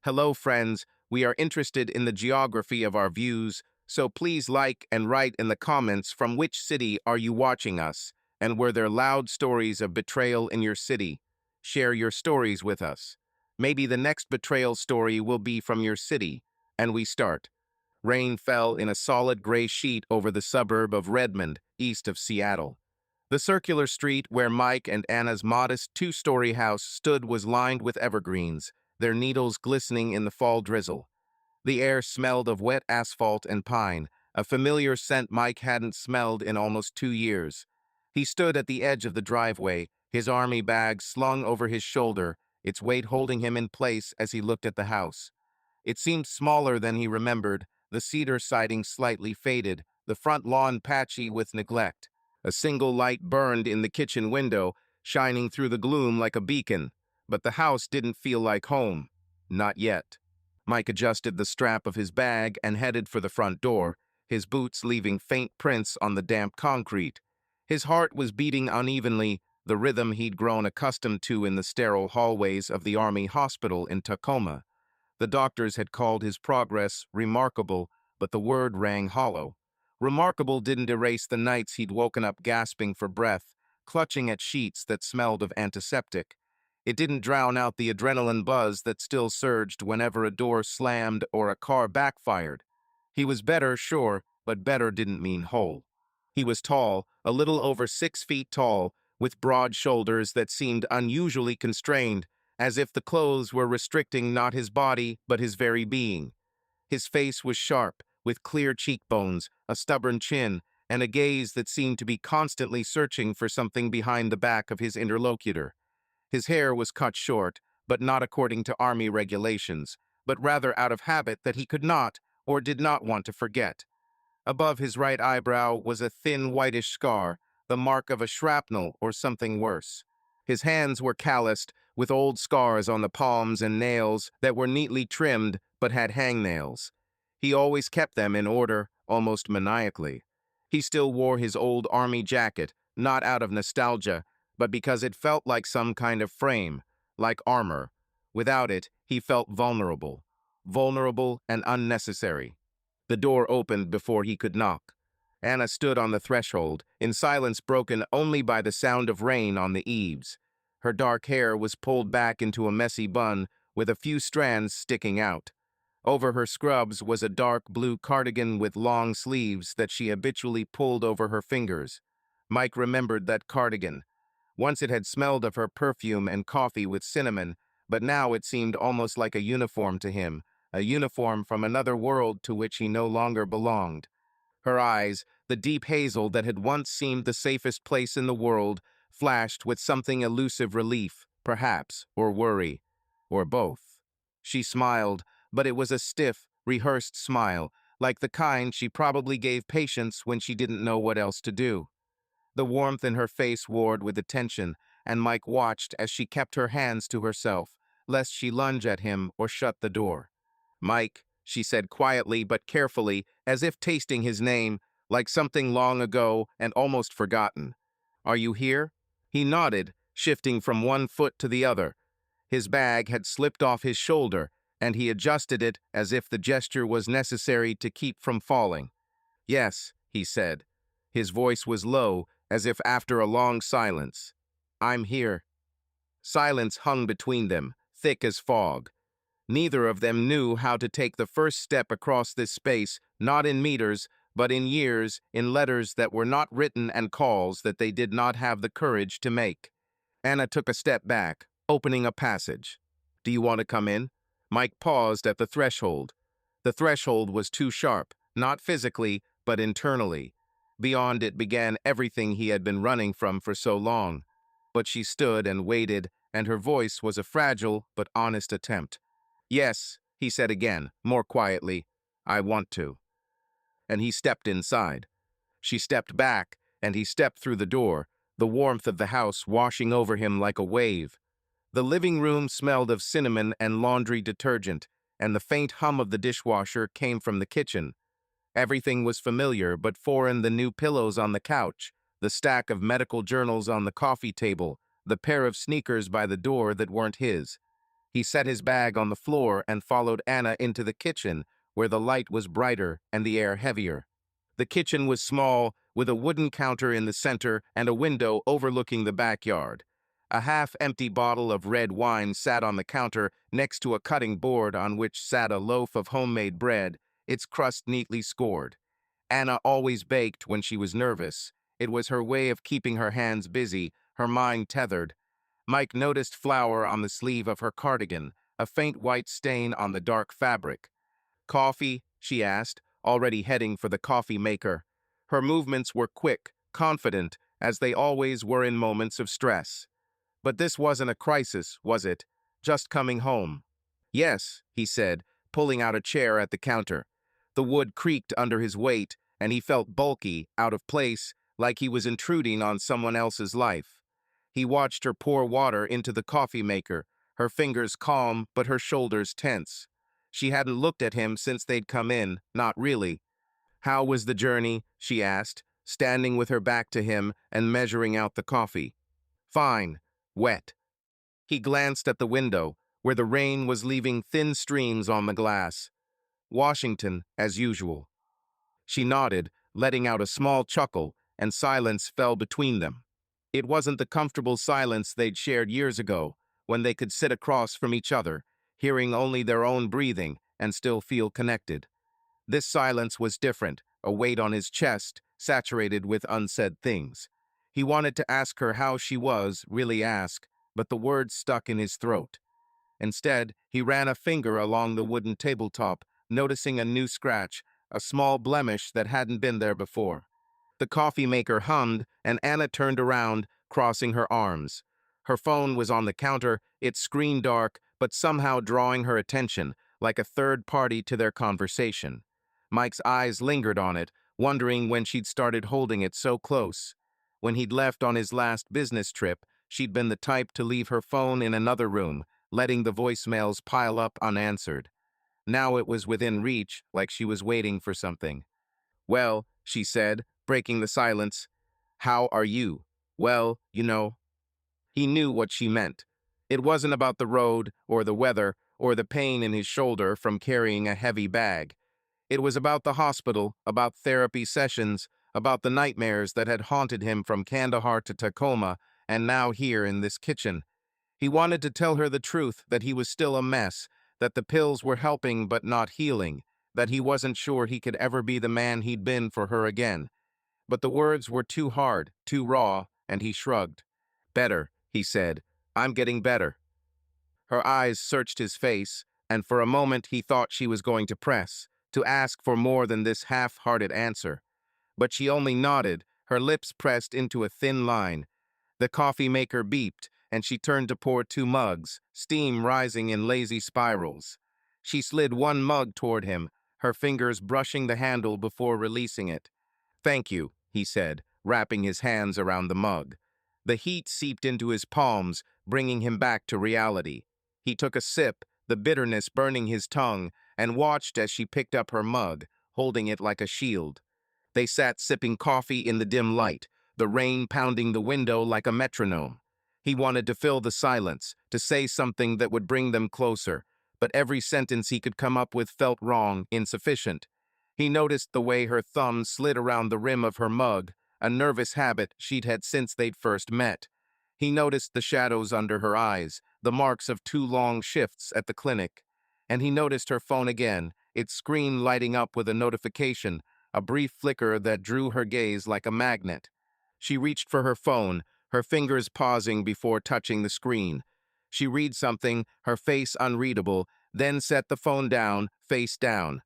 Hello, friends. We are interested in the geography of our views, so please like and write in the comments from which city are you watching us, and were there loud stories of betrayal in your city? Share your stories with us. Maybe the next betrayal story will be from your city, and we start. Rain fell in a solid gray sheet over the suburb of Redmond, east of Seattle. The circular street where Mike and Anna's modest two-story house stood was lined with evergreens, their needles glistening in the fall drizzle. The air smelled of wet asphalt and pine, a familiar scent Mike hadn't smelled in almost 2 years. He stood at the edge of the driveway, his army bag slung over his shoulder, its weight holding him in place as he looked at the house. It seemed smaller than he remembered, the cedar siding slightly faded, the front lawn patchy with neglect. A single light burned in the kitchen window, shining through the gloom like a beacon, but the house didn't feel like home. Not yet. Mike adjusted the strap of his bag and headed for the front door, his boots leaving faint prints on the damp concrete. His heart was beating unevenly, the rhythm he'd grown accustomed to in the sterile hallways of the Army hospital in Tacoma. The doctors had called his progress remarkable, but the word rang hollow. Remarkable didn't erase the nights he'd woken up gasping for breath, clutching at sheets that smelled of antiseptic. It didn't drown out the adrenaline buzz that still surged whenever a door slammed or a car backfired. He was better, sure, but better didn't mean whole. He was tall, a little over 6 feet tall, with broad shoulders that seemed unusually constrained, as if the clothes were restricting not his body, but his very being. His face was sharp, with clear cheekbones, a stubborn chin, and a gaze that seemed to be constantly searching for something behind the back of his interlocutor. His hair was cut short, but not according to Army regulations, but rather out of habit that he could not, or did not want to forget. Above his right eyebrow was a thin whitish scar, the mark of a shrapnel or something worse. His hands were calloused, with old scars on the palms and nails that were neatly trimmed but had hangnails. He always kept them in order, almost maniacally. He still wore his old army jacket, not out of nostalgia, but because it felt like some kind of frame, like armor. Without it, he felt vulnerable. Vulnerable and unnecessary. The door opened before he could knock. Anna stood on the threshold, in silence broken only by the sound of rain on the eaves. Her dark hair was pulled back into a messy bun, with a few strands sticking out. Over her scrubs was a dark blue cardigan with long sleeves that she habitually pulled over her fingers. Mike remembered that cardigan. Once it had smelled of her perfume and coffee with cinnamon, but now it seemed almost like a uniform to him, a uniform from another world to which he no longer belonged. Her eyes, the deep hazel that had once seemed the safest place in the world, flashed with something elusive relief, perhaps, or worry, or both. She smiled, but it was a stiff, rehearsed smile, like the kind she probably gave patients when she didn't know what else to do. The warmth in her face warred with attention, and Mike watched as she kept her hands to herself, lest she lunge at him or shut the door. "Mike," she said quietly but carefully, as if tasting his name, like something long ago and almost forgotten. "Are you here?" He nodded, shifting from one foot to the other. His bag had slipped off his shoulder, and he adjusted it as if the gesture was necessary to keep from falling. "Yes," he said. His voice was low, as if after a long silence. "I'm here." Silence hung between them, thick as fog. Neither of them knew how to take the first step across this space, not in meters, but in years, in letters that were not written and calls that they did not have the courage to make. Anna took a step back, opening a passage. "Do you want to come in?" Mike paused at the threshold. The threshold was too sharp, not physically, but internally. Beyond it began everything he had been running from for so long. But she stood and waited, and her voice was a fragile but honest attempt. "Yes," he said again, more quietly, "I want to." And he stepped inside. She stepped back, and he stepped through the door, the warmth of the house washing over him like a wave. The living room smelled of cinnamon and laundry detergent, and the faint hum of the dishwasher came from the kitchen. Everything was familiar, but foreign: the new pillows on the couch, the stack of medical journals on the coffee table, the pair of sneakers by the door that weren't his. He set his bag on the floor and followed Anna into the kitchen, where the light was brighter and the air heavier. The kitchen was small, with a wooden counter in the center and a window overlooking the backyard. A half-empty bottle of red wine sat on the counter next to a cutting board on which sat a loaf of homemade bread, its crust neatly scored. Anna always baked when she was nervous. It was her way of keeping her hands busy, her mind tethered. Mike noticed flour on the sleeve of her cardigan, a faint white stain on the dark fabric. "Coffee?" she asked, already heading for the coffee maker. Her movements were quick, confident, as they always were in moments of stress. But this wasn't a crisis, was it? Just coming home. "Yes," he said, pulling out a chair at the counter. The wood creaked under his weight, and he felt bulky, out of place, like he was intruding on someone else's life. He watched her pour water into the coffee maker, her fingers calm but her shoulders tense. She hadn't looked at him since they'd come in, not really. "How was the journey?" she asked, standing with her back to him and measuring out the coffee. "Fine. Wet." He glanced at the window, where the rain was leaving thin streams on the glass. "Washington, as usual." She nodded, letting out a small chuckle, and silence fell between them. It wasn't the comfortable silence they'd shared years ago, when they could sit across from each other, hearing only their own breathing and still feel connected. This silence was different, a weight on his chest, saturated with unsaid things. He wanted to ask her how she was, really ask, but the words stuck in his throat. Instead, he ran a finger along the wooden tabletop, noticing a new scratch, a small blemish that hadn't been there before. The coffee maker hummed, and Anna turned around, crossing her arms. Her phone was on the counter, its screen dark, but somehow drawing her attention, like a third party to their conversation. Mike's eyes lingered on it, wondering when she'd started holding it so close. When he'd left on his last business trip, she'd been the type to leave her phone in another room, letting the voicemails pile up unanswered. Now it was within reach, like she was waiting for something. "Well," she said, breaking the silence. "How are you?" "Well, you know." He knew what she meant. It wasn't about the road, or the weather, or the pain in his shoulder from carrying a heavy bag. It was about the hospital, about therapy sessions, about the nightmares that had haunted him from Kandahar to Tacoma, and now here in this kitchen. He wanted to tell her the truth, that he was still a mess, that the pills were helping but not healing, that he wasn't sure he could ever be the man he'd been for her again. But the words were too hard, too raw, and he shrugged. "Better," he said. "I'm getting better." Her eyes searched his face, and for a moment he thought she was going to press, to ask for more than this half-hearted answer. But she only nodded, her lips pressed into a thin line. The coffee maker beeped, and she turned to pour 2 mugs, steam rising in lazy spirals. She slid one mug toward him, her fingers brushing the handle before releasing it. "Thank you," he said, wrapping his hands around the mug. The heat seeped into his palms, bringing him back to reality. He took a sip, the bitterness burning his tongue, and watched as she picked up her mug, holding it like a shield. They sat sipping coffee in the dim light, the rain pounding the window like a metronome. He wanted to fill the silence, to say something that would bring them closer, but every sentence he could come up with felt wrong, insufficient. He noticed the way her thumb slid around the rim of her mug, a nervous habit she'd had since they'd first met. He noticed the shadows under her eyes, the marks of 2 long shifts at the clinic. And he noticed her phone again, its screen lighting up with a notification, a brief flicker that drew her gaze like a magnet. She reached for her phone, her fingers pausing before touching the screen. She read something, her face unreadable, then set the phone down, face down.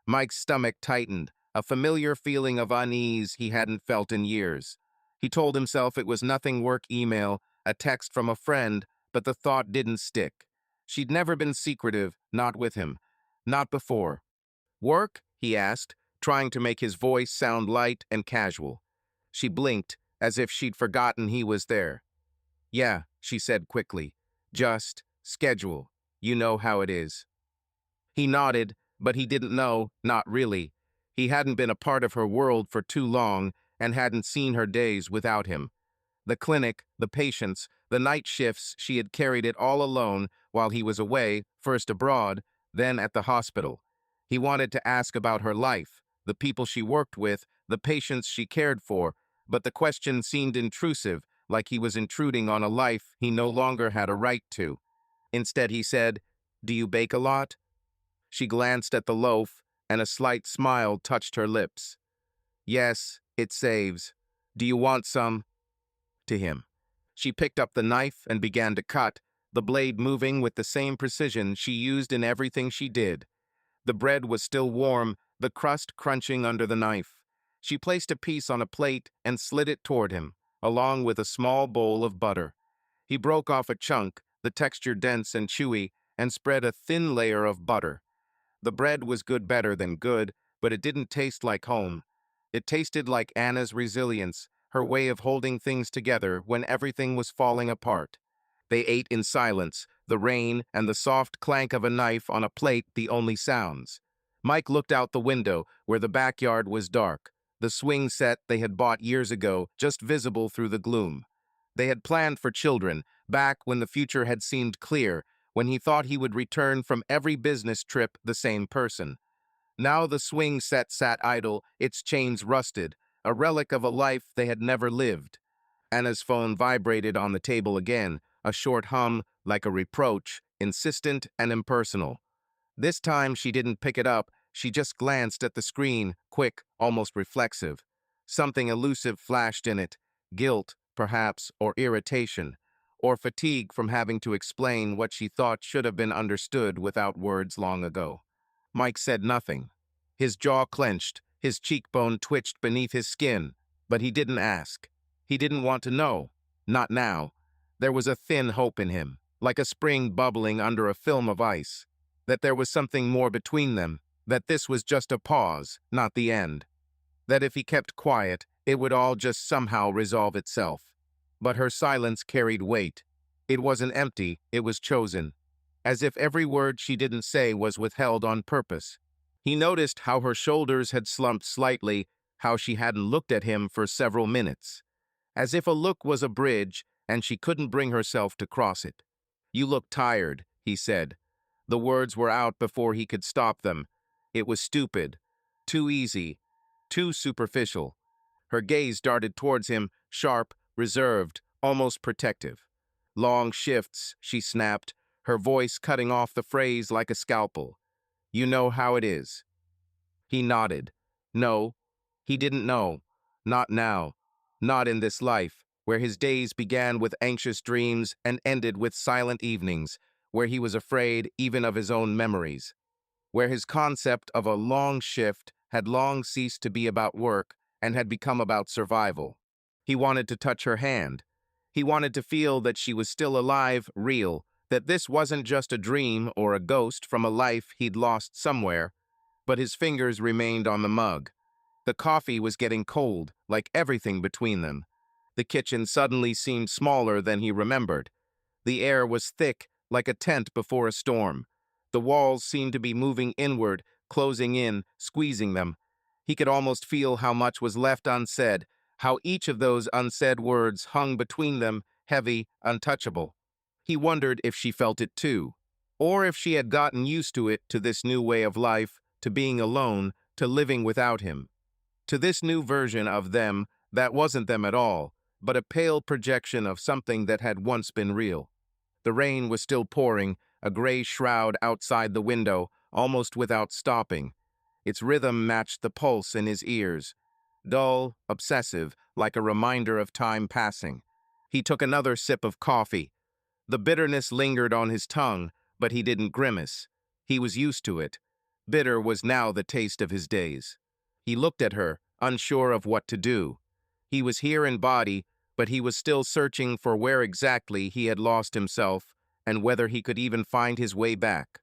Mike's stomach tightened, a familiar feeling of unease he hadn't felt in years. He told himself it was nothing work email, a text from a friend, but the thought didn't stick. She'd never been secretive, not with him. Not before. "Work?" he asked, trying to make his voice sound light and casual. She blinked, as if she'd forgotten he was there. "Yeah," she said quickly. "Just schedule. You know how it is." He nodded, but he didn't know, not really. He hadn't been a part of her world for too long and hadn't seen her days without him. The clinic, the patients, the night shifts, she had carried it all alone while he was away, first abroad, then at the hospital. He wanted to ask about her life, the people she worked with, the patients she cared for, but the question seemed intrusive, like he was intruding on a life he no longer had a right to. Instead, he said, "Do you bake a lot?" She glanced at the loaf, and a slight smile touched her lips. "Yes, it saves. Do you want some?" To him. She picked up the knife and began to cut, the blade moving with the same precision she used in everything she did. The bread was still warm, the crust crunching under the knife. She placed a piece on a plate and slid it toward him, along with a small bowl of butter. He broke off a chunk, the texture dense and chewy, and spread a thin layer of butter. The bread was good, better than good, but it didn't taste like home. It tasted like Anna's resilience, her way of holding things together when everything was falling apart. They ate in silence, the rain and the soft clank of a knife on a plate the only sounds. Mike looked out the window, where the backyard was dark, the swing set they had bought years ago just visible through the gloom. They had planned for children, back when the future had seemed clear, when he thought he would return from every business trip the same person. Now the swing set sat idle, its chains rusted, a relic of a life they had never lived. Anna's phone vibrated on the table again, a short hum, like a reproach, insistent and impersonal. This time she didn't pick it up, she just glanced at the screen, quick, almost reflexive. Something elusive flashed in it, guilt, perhaps, or irritation, or fatigue from having to explain what she thought should have been understood without words long ago. Mike said nothing. His jaw clenched, his cheekbone twitched beneath his skin, but he didn't ask. He didn't want to know. Not now. There was a thin hope in him, like a spring bubbling under a film of ice. That there was something more between them, that this was just a pause, not the end. That if he kept quiet, it would all just somehow resolve itself. But her silence carried weight. It wasn't empty, it was chosen. As if every word she didn't say was withheld on purpose. He noticed how her shoulders had slumped slightly, how she hadn't looked at him for several minutes. As if a look was a bridge, and she couldn't bring herself to cross it. "You look tired," he said. The words were out before he could stop them. It was stupid, too easy, too superficial. Her gaze darted towards him, sharp, reserved, almost protective. "Long shifts," she snapped, her voice cutting off the phrase like a scalpel. "You know how it is." He nodded. No, he didn't know. Not now. Not in this life, where his days began with anxious dreams and ended with silent evenings, where he was afraid even of his own memories, where his concept of a long shift had long ceased to be about work and had become about survival. He wanted to touch her hand. He wanted to feel that she was still alive, real, that this wasn't just a dream or a ghost from a life he'd lost somewhere, but his fingers remained on the mug. The coffee was getting cold, like everything between them. The kitchen suddenly seemed smaller than he remembered. The air was thick, like a tent before a storm. The walls seemed to be moving inward, closing in, squeezing them. He could almost feel how much was left unsaid, how each of those unsaid words hung between them, heavy, untouchable. He wondered if she felt it too, or if she had gotten used to it, to this new way of life, to being alone, to living without him. To this new version of them that wasn't them at all, but a pale projection of something that had once been real. The rain was still pouring, a gray shroud outside the window, almost without stopping. Its rhythm matched the pulse in his ears. Dull, obsessive, like a reminder of time passing. He took another sip of coffee. The bitterness lingered on his tongue, but he didn't grimace. He was used to it. Bitter was now the taste of his days. He looked at her, unsure of what to do. He was here in body, but he was still searching for where exactly he had lost himself and whether he could even find his way back.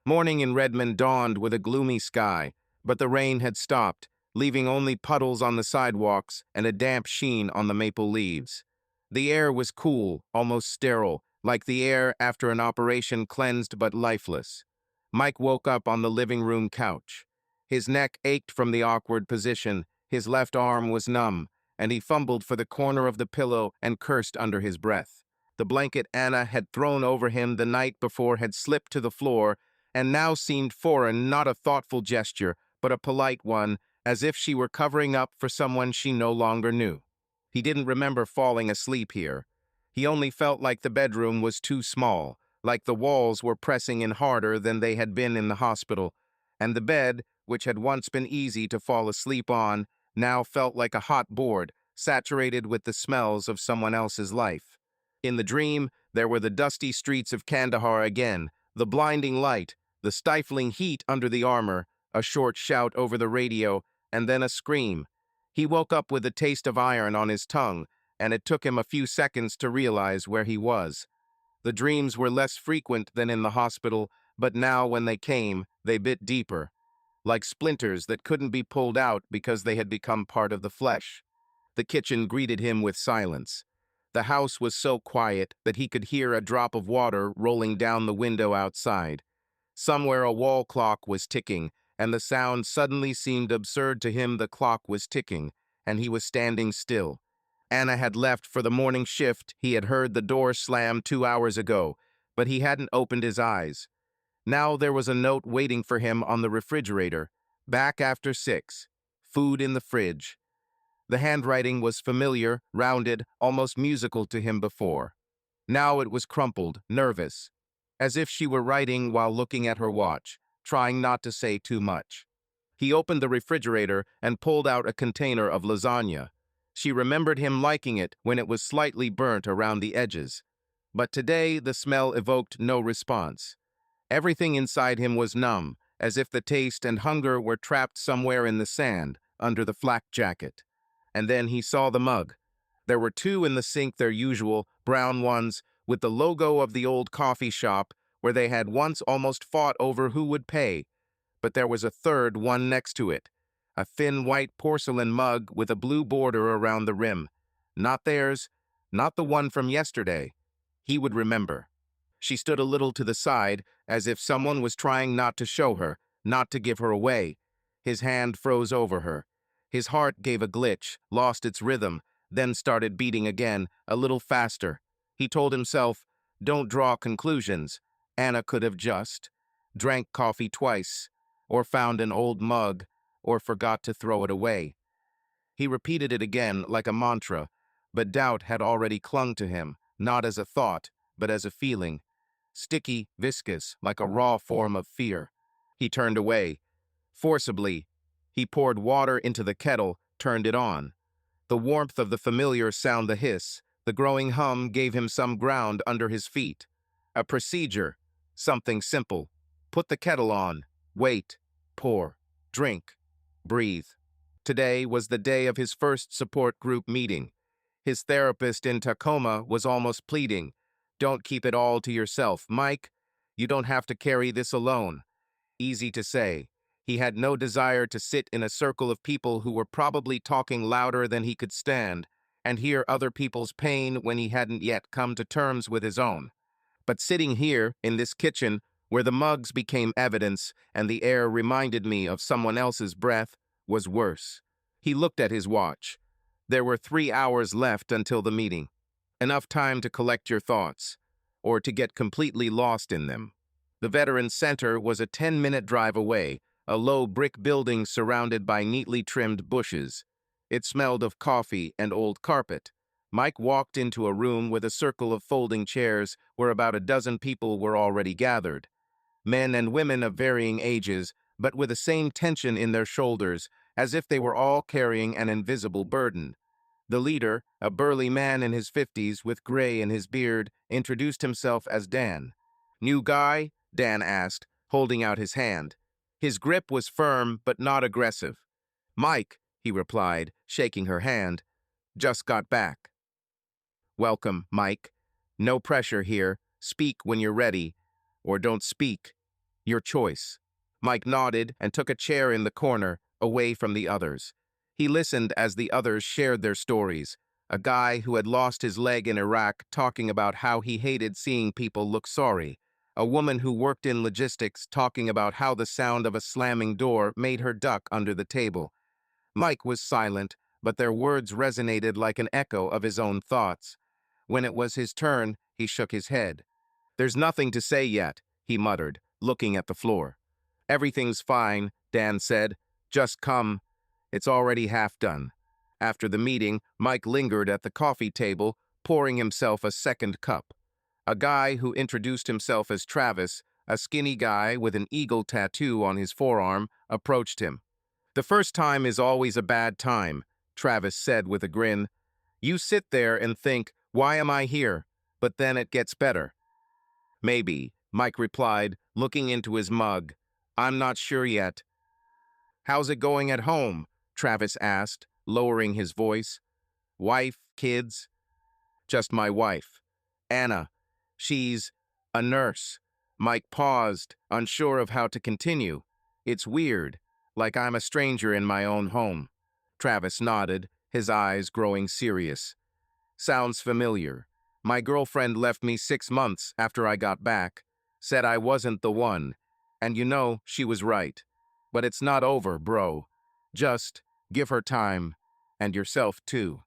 Morning in Redmond dawned with a gloomy sky, but the rain had stopped, leaving only puddles on the sidewalks and a damp sheen on the maple leaves. The air was cool, almost sterile, like the air after an operation, cleansed but lifeless. Mike woke up on the living room couch. His neck ached from the awkward position, his left arm was numb, and he fumbled for the corner of the pillow and cursed under his breath. The blanket Anna had thrown over him the night before had slipped to the floor and now seemed foreign, not a thoughtful gesture, but a polite one, as if she were covering up for someone she no longer knew. He didn't remember falling asleep here. He only felt like the bedroom was too small, like the walls were pressing in harder than they had been in the hospital, and the bed, which had once been easy to fall asleep on, now felt like a hot board, saturated with the smells of someone else's life. In the dream, there were the dusty streets of Kandahar again, the blinding light, the stifling heat under the armor, a short shout over the radio, and then a scream. He woke up with a taste of iron on his tongue, and it took him a few seconds to realize where he was. The dreams were less frequent than in the hospital, but now when they came, they bit deeper, like splinters that couldn't be pulled out because they had become part of the flesh. The kitchen greeted him with silence. The house was so quiet that he could hear a drop of water rolling down the window outside. Somewhere a wall clock was ticking, and the sound suddenly seemed absurd to him. The clock was ticking, and he was standing still. Anna had left for the morning shift. He had heard the door slam 2 hours ago, but he hadn't opened his eyes. Now there was a note waiting for him on the refrigerator. Back after 6. Food in the fridge. The handwriting was familiar, rounded, almost musical to him before. Now it was crumpled, nervous, as if she were writing while looking at her watch, trying not to say too much. He opened the refrigerator and pulled out a container of lasagna. She remembered him liking it when it was slightly burnt around the edges. But today the smell evoked no response. Everything inside him was numb, as if the taste and hunger were trapped somewhere in the sand, under the flak jacket. And then he saw the mug. There were 2 in the sink, their usual, brown ones, with the logo of the old coffee shop where they had once almost fought over who would pay. But there was a third one next to it, a thin white porcelain mug with a blue border around the rim. Not theirs, not the one from yesterday. He would remember. She stood a little to the side, as if someone was trying not to show her, not to give her away. His hand froze over her. His heart gave a glitch, lost its rhythm, then started beating again, a little faster. He told himself, don't draw conclusions. Anna could have just drank coffee twice, or found an old mug, or forgot to throw it away. He repeated it again like a mantra, but doubt had already clung to him, not as a thought, but as a feeling. Sticky, viscous, like a raw form of fear. He turned away. Forcibly, he poured water into the kettle, turned it on. The warmth of the familiar sound, the hiss, the growing hum gave him some ground under his feet. A procedure, something simple. Put the kettle on, wait, pour, drink, breathe. Today was the day of his first support group meeting. His therapist in Tacoma was almost pleading, don't keep it all to yourself, Mike. You don't have to carry this alone. Easy to say. He had no desire to sit in a circle of people who were probably talking louder than he could stand, and hear other people's pain when he hadn't yet come to terms with his own. But sitting here, in this kitchen, where the mugs became evidence and the air reminded me of someone else's breath, was worse. He looked at his watch. There were 3 hours left until the meeting. Enough time to collect your thoughts, or to get completely lost in them. The Veterans Center was a 10-minute drive away, a low brick building surrounded by neatly trimmed bushes. It smelled of coffee and old carpet. Mike walked into a room with a circle of folding chairs where about a dozen people were already gathered. Men and women of varying ages, but with the same tension in their shoulders, as if they were all carrying an invisible burden. The leader, a burly man in his 50s with gray in his beard, introduced himself as Dan. New guy? Dan asked, holding out his hand. His grip was firm but not aggressive. Mike, he replied, shaking her hand. Just got back. Welcome, Mike. No pressure here. Speak when you're ready. Or don't speak. Your choice. Mike nodded and took a chair in the corner, away from the others. He listened as the others shared their stories. A guy who had lost his leg in Iraq talking about how he hated seeing people look sorry. A woman who worked in logistics talking about how the sound of a slamming door made her duck under the table. Mike was silent, but their words resonated like an echo of his own thoughts. When it was his turn, he shook his head. "There's nothing to say yet," he muttered, looking at the floor. "Everything's fine," Dan said. "Just come. It's already half done." After the meeting, Mike lingered at the coffee table, pouring himself a second cup. A guy who introduced himself as Travis, a skinny guy with an eagle tattoo on his forearm, approached him. "The first time is always a bad time," Travis said with a grin. "You sit there and think, why am I here? But then it gets better." "Maybe," Mike replied, looking into his mug. "I'm not sure yet." "How's it going at home?" Travis asked, lowering his voice. "Wife, kids?" "Just my wife. Anna. She's a nurse." Mike paused, unsure of how to continue. "It's weird, like I'm a stranger in my own home." Travis nodded, his eyes growing serious. "Sounds familiar. My girlfriend left me 6 months after I got back, said I wasn't the one. And you know, she was right. But it's not over, bro. Just give her time, and yourself too."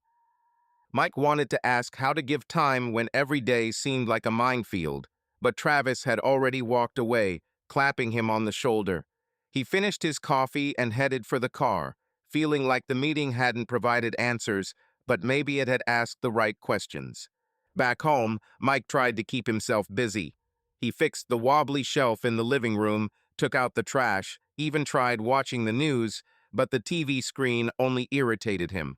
Mike wanted to ask how to give time when every day seemed like a minefield, but Travis had already walked away, clapping him on the shoulder. He finished his coffee and headed for the car, feeling like the meeting hadn't provided answers, but maybe it had asked the right questions. Back home, Mike tried to keep himself busy. He fixed the wobbly shelf in the living room, took out the trash, even tried watching the news, but the TV screen only irritated him.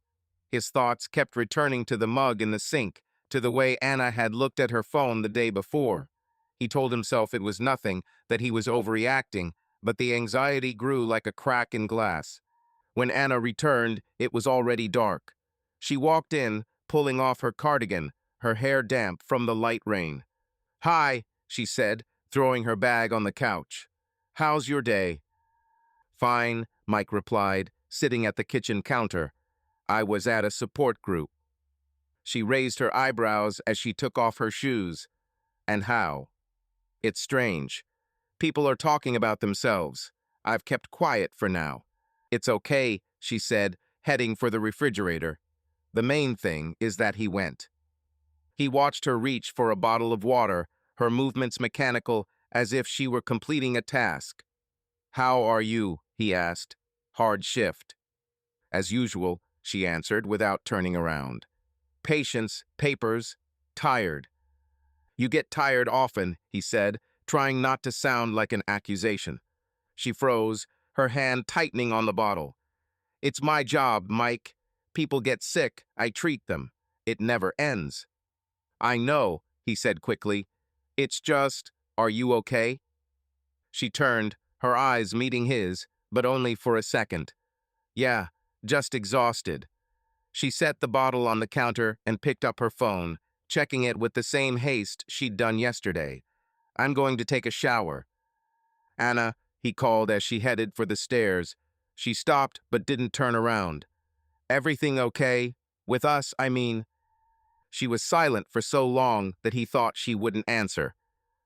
His thoughts kept returning to the mug in the sink, to the way Anna had looked at her phone the day before. He told himself it was nothing, that he was overreacting, but the anxiety grew like a crack in glass. When Anna returned, it was already dark. She walked in, pulling off her cardigan, her hair damp from the light rain. "Hi," she said, throwing her bag on the couch. "How's your day?" "Fine," Mike replied, sitting at the kitchen counter. "I was at a support group." She raised her eyebrows as she took off her shoes. "And how?" "It's strange. People are talking about themselves. I've kept quiet for now." "It's okay," she said, heading for the refrigerator. "The main thing is that he went." He watched her reach for a bottle of water, her movements mechanical, as if she were completing a task. "How are you?" he asked. "Hard shift." "As usual," she answered without turning around. "Patience, papers, tired." "You get tired often," he said, trying not to sound like an accusation. She froze, her hand tightening on the bottle. "It's my job, Mike. People get sick, I treat them. It never ends." "I know," he said quickly. "It's just, are you okay?" She turned, her eyes meeting his, but only for a second. "Yeah, just exhausted." She set the bottle on the counter and picked up her phone, checking it with the same haste she'd done yesterday. "I'm going to take a shower." "Anna," he called as she headed for the stairs. She stopped but didn't turn around. "Everything okay? With us, I mean." She was silent for so long that he thought she wouldn't answer.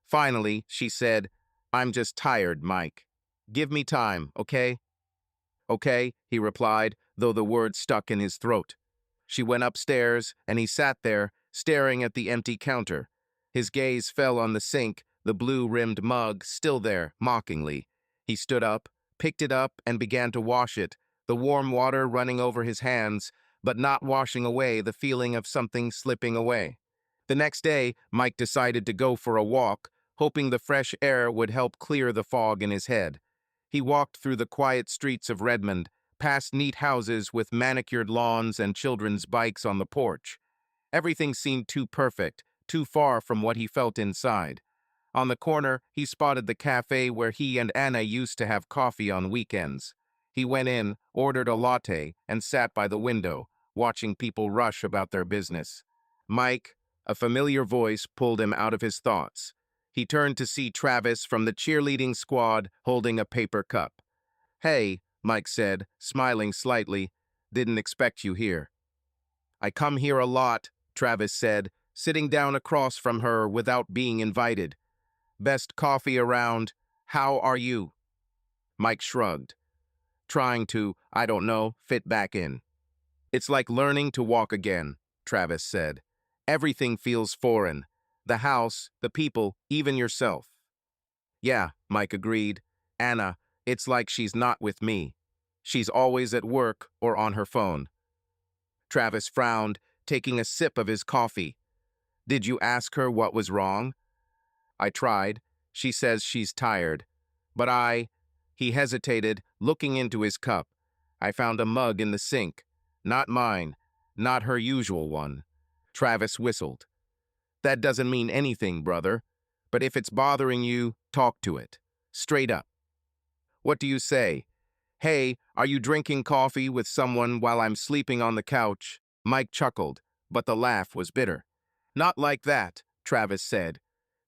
Finally, she said, "I'm just tired, Mike. Give me time, okay?" "Okay," he replied, though the words stuck in his throat. She went upstairs, and he sat there, staring at the empty counter. His gaze fell on the sink, the blue-rimmed mug still there, mockingly. He stood up, picked it up, and began to wash it, the warm water running over his hands, but not washing away the feeling of something slipping away. The next day, Mike decided to go for a walk, hoping the fresh air would help clear the fog in his head. He walked through the quiet streets of Redmond, past neat houses with manicured lawns and children's bikes on the porch. Everything seemed too perfect, too far from what he felt inside. On the corner, he spotted the cafe where he and Anna used to have coffee on weekends. He went in, ordered a latte, and sat by the window, watching people rush about their business. Mike, a familiar voice, pulled him out of his thoughts. He turned to see Travis from the cheerleading squad holding a paper cup. "Hey," Mike said, smiling slightly. "Didn't expect you here." "I come here a lot," Travis said, sitting down across from her without being invited. "Best coffee around. How are you?" Mike shrugged, trying to, I don't know, fit back in. "It's like learning to walk again," Travis said. Everything feels foreign. The house, the people, even yourself. Yeah, Mike agreed. Anna, it's like she's not with me. She's always at work or on her phone. Travis frowned, taking a sip of his coffee. Did you ask her what was wrong? I tried. She says she's tired. But he hesitated, looking into his cup. I found a mug in the sink. Not mine. Not her usual one. Travis whistled. That doesn't mean anything, brother. But if it's bothering you, talk to it. Straight up. What do you say? Hey, are you drinking coffee with someone while I'm sleeping on the couch? Mike chuckled, but the laugh was bitter. Not like that, Travis said.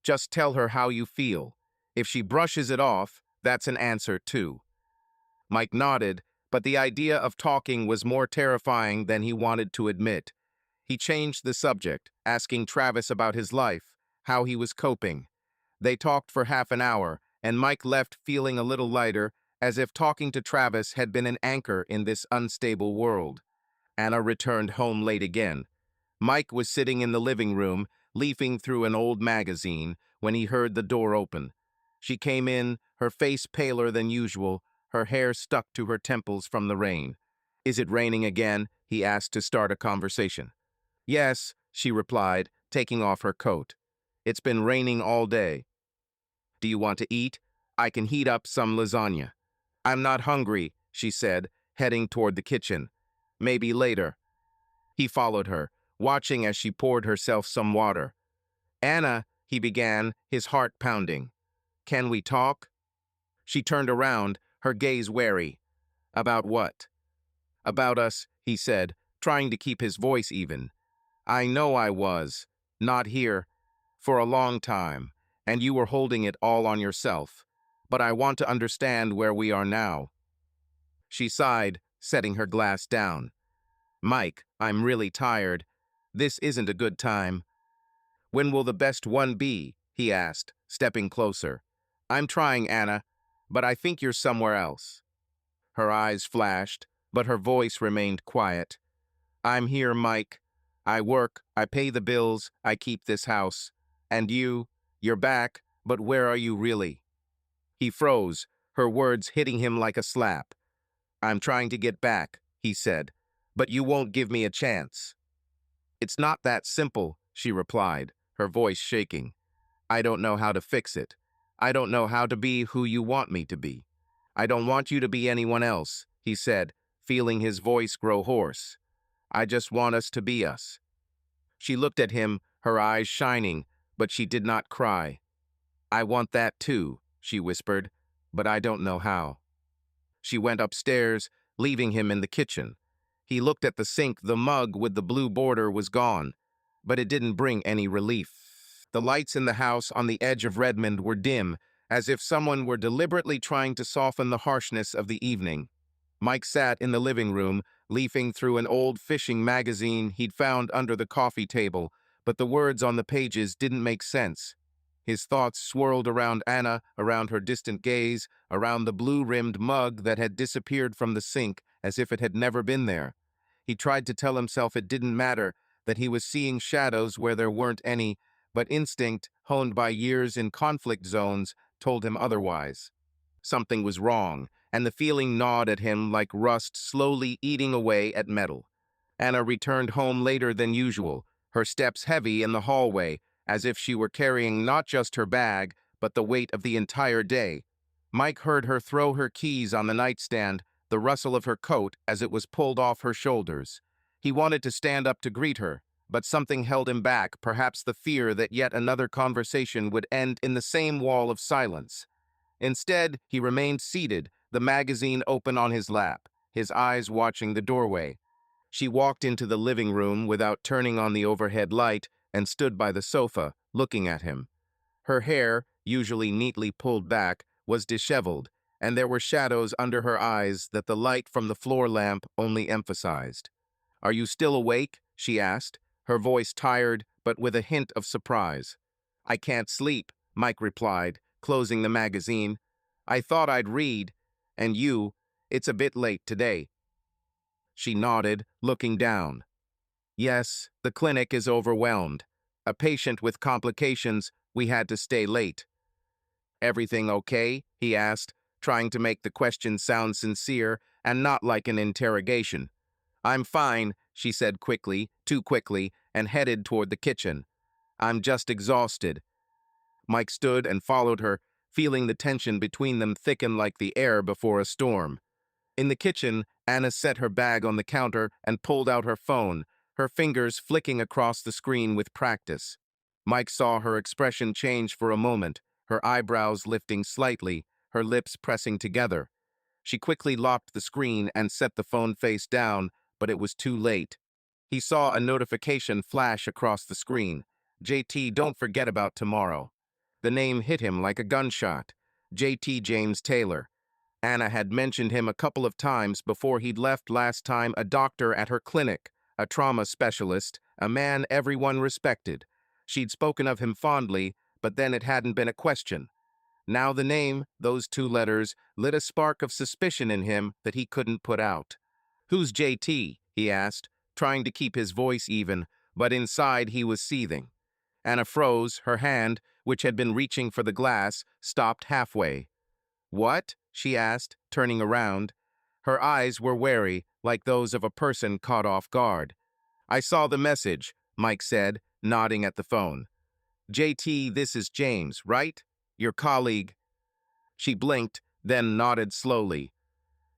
Just tell her how you feel. If she brushes it off, that's an answer too. Mike nodded, but the idea of talking was more terrifying than he wanted to admit. He changed the subject, asking Travis about his life, how he was coping. They talked for half an hour, and Mike left feeling a little lighter, as if talking to Travis had been an anchor in this unstable world. Anna returned home late again. Mike was sitting in the living room, leafing through an old magazine, when he heard the door open. She came in, her face paler than usual, her hair stuck to her temples from the rain. Is it raining again? He asked to start a conversation. Yes, she replied, taking off her coat. It's been raining all day. Do you want to eat? I can heat up some lasagna. I'm not hungry, she said, heading toward the kitchen. Maybe later. He followed her, watching as she poured herself some water. Anna, he began, his heart pounding. Can we talk? She turned around, her gaze wary. About what? About us, he said, trying to keep his voice even. I know I was. Not here. For a long time. And you were holding it all on yourself. But I want to understand where we are now. She sighed, setting her glass down. Mike, I'm really tired. This isn't a good time. When will the best one be? He asked, stepping closer. I'm trying, Anna, but I think you're somewhere else. Her eyes flashed, but her voice remained quiet. I'm here, Mike. I work, I pay the bills, I keep this house. And you're back, but where are you really? He froze, her words hitting him like a slap. I'm trying to get back, he said, but you won't give me a chance. It's not that simple, she replied, her voice shaking. I don't know how to fix it. I don't know how to be who you want me to be. I don't want you to be anyone else, he said, feeling his voice grow hoarse. I just want us to be us. She looked at him, her eyes shining, but she did not cry. I want that too, she whispered, but I don't know how. She went upstairs, leaving him in the kitchen. He looked at the sink. The mug with the blue border was gone, but it didn't bring any relief. The lights in the house on the edge of Redmond were dim, as if someone were deliberately trying to soften the harshness of the evening. Mike sat in the living room, leafing through an old fishing magazine he'd found under the coffee table, but the words on the pages didn't make sense. His thoughts swirled around Anna, around her distant gaze, around the blue-rimmed mug that had disappeared from the sink as if it had never been there. He tried to tell himself it didn't matter, that he was seeing shadows where there weren't any, but instinct, honed by years in conflict zones, told him otherwise. Something was wrong, and the feeling gnawed at him like rust slowly eating away at metal. Anna returned home later than usual, her steps heavy in the hallway, as if she were carrying not just her bag, but the weight of the entire day. Mike heard her throw her keys on the nightstand, the rustle of her coat as it was pulled off her shoulders. He wanted to stand up to greet her, but something held him back, perhaps the fear that yet another conversation would end in the same wall of silence. Instead, he remained seated, the magazine open on his lap, his eyes watching the doorway. She walked into the living room without turning on the overhead light and stood by the sofa, looking at him. Her hair, usually neatly pulled back, was disheveled, and there were shadows under her eyes that the light from the floor lamp only emphasized. Are you still awake? She asked, her voice tired but with a hint of surprise. I can't sleep, Mike replied, closing the magazine. I thought I'd read. And it's a bit late today. She nodded, looking down. Yes, the clinic is overwhelmed. A patient with complications, we had to stay late. Everything okay? He asked, trying to make the question sound sincere and not like an interrogation. I'm fine, she said quickly, too quickly, and headed toward the kitchen. I'm just exhausted. Mike stood and followed her, feeling the tension between them thicken like the air before a storm. In the kitchen, Anna set her bag on the counter and pulled out her phone, her fingers flicking across the screen with practice. Mike saw her expression change for a moment, her eyebrows lifting slightly, her lips pressing together. She quickly locked the screen and set the phone face down, but it was too late. He saw a notification flash across the screen. JT, don't forget about tomorrow. The name hit him like a gunshot. JT James Taylor. Anna had mentioned him a couple of times before he'd left last time, a doctor at her clinic, a trauma specialist, a man everyone respected. She'd spoken of him fondly, but then it hadn't been a question. Now the name, those two letters, lit a spark of suspicion in him that he couldn't put out. Who's JT? He asked, trying to keep his voice even, but inside he was seething. Anna froze, her hand, which had been reaching for the glass, stopped halfway. What? She asked, turning around. Her eyes were wary, like those of a person caught off guard. I saw the message, Mike said, nodding at the phone. JT, this is James, right? Your colleague. She blinked, then nodded slowly.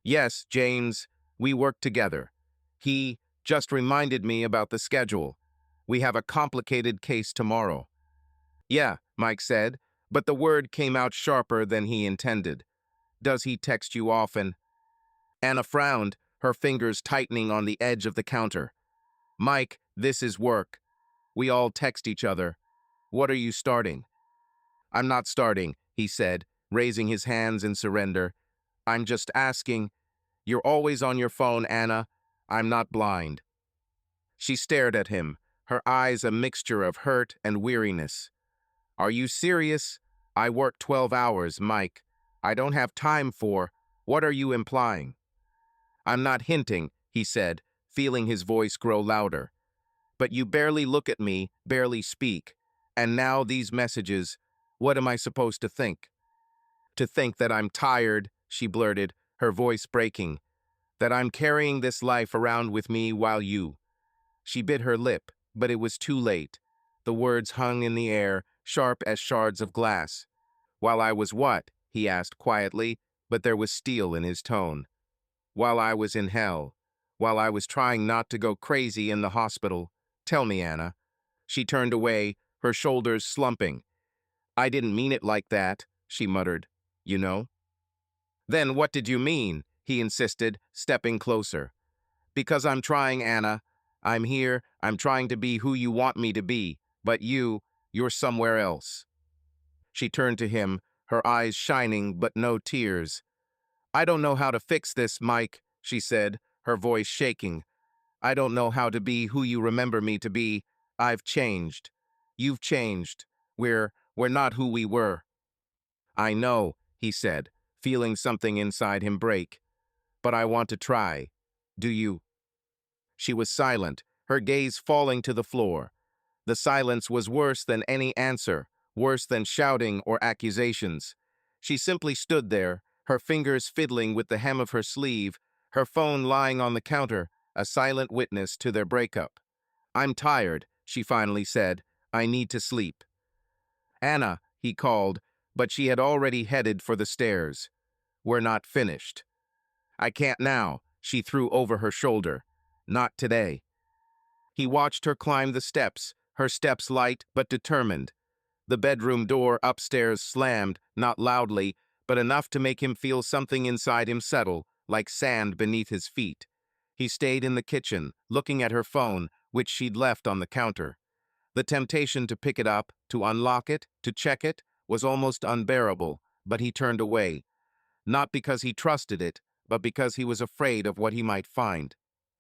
Yes, James, we work together. He just reminded me about the schedule. We have a complicated case tomorrow. Yeah, Mike said, but the word came out sharper than he intended. Does he text you often? Anna frowned, her fingers tightening on the edge of the counter. Mike, this is work. We all text each other. What are you starting? I'm not starting, he said, raising his hands in surrender. I'm just asking. You're always on your phone, Anna. I'm not blind. She stared at him, her eyes a mixture of hurt and weariness. Are you serious? I work 12 hours, Mike. I don't have time for. What are you implying? I'm not hinting, he said, feeling his voice grow louder. But you barely look at me, barely speak. And now these messages, what am I supposed to think? To think that I'm tired, she blurted, her voice breaking. That I'm carrying this life around with me while you. She bit her lip, but it was too late. The words hung in the air, sharp as shards of glass. While I was what? He asked quietly, but there was steel in his tone. While I was in hell. While I was trying not to go crazy in the hospital. Tell me, Anna. She turned away, her shoulders slumping. I didn't mean it like that, she muttered. You know? Then what did you mean? He insisted, stepping closer. Because I'm trying, Anna. I'm here, I'm trying to be who you want me to be, but you're somewhere else. She turned to him, her eyes shining but no tears. I don't know how to fix this, Mike, she said, her voice shaking. I don't know how to be who you remember me to be. I've changed. You've changed. We're not who we were. I know, he said, feeling something inside him break. But I want to try. Do you? She was silent, her gaze falling to the floor. The silence was worse than any answer, worse than shouting or accusations. She simply stood there, her fingers fiddling with the hem of her sleeve, her phone lying on the counter, a silent witness to their breakup. I'm tired, she finally said. I need to sleep. Anna, he called, but she had already headed for the stairs. We're not finished. I can't now, she threw over her shoulder. Not today. He watched her climb the steps, her steps light but determined. The bedroom door upstairs slammed, not loudly, but enough to make him feel something inside him settle, like sand beneath his feet. He stayed in the kitchen, looking at her phone, which she'd left on the counter. The temptation to pick it up, to unlock it, to check it, was almost unbearable, but he turned away. Not because he trusted it, but because he was afraid of what he might find.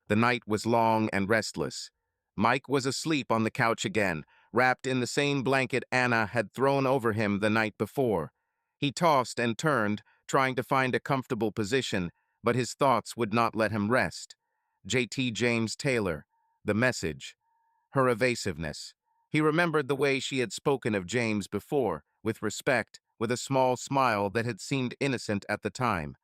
The night was long and restless. Mike was asleep on the couch again, wrapped in the same blanket Anna had thrown over him the night before. He tossed and turned, trying to find a comfortable position, but his thoughts would not let him rest. JT James Taylor. the message, her evasiveness. He remembered the way she had spoken of James before, with respect, with a small smile that had seemed innocent at the time.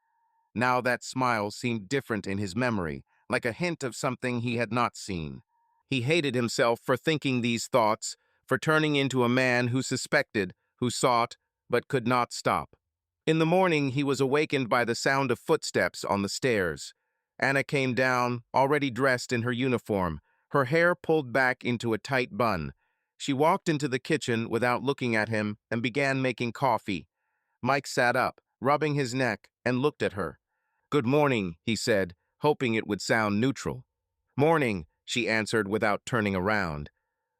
Now that smile seemed different in his memory, like a hint of something he had not seen. He hated himself for thinking these thoughts, for turning into a man who suspected, who sought, but could not stop. In the morning, he was awakened by the sound of footsteps on the stairs. Anna came down, already dressed in her uniform, her hair pulled back into a tight bun. She walked into the kitchen without looking at him and began making coffee. Mike sat up, rubbing his neck, and looked at her. "Good morning," he said, hoping it would sound neutral. "Morning," she answered without turning around.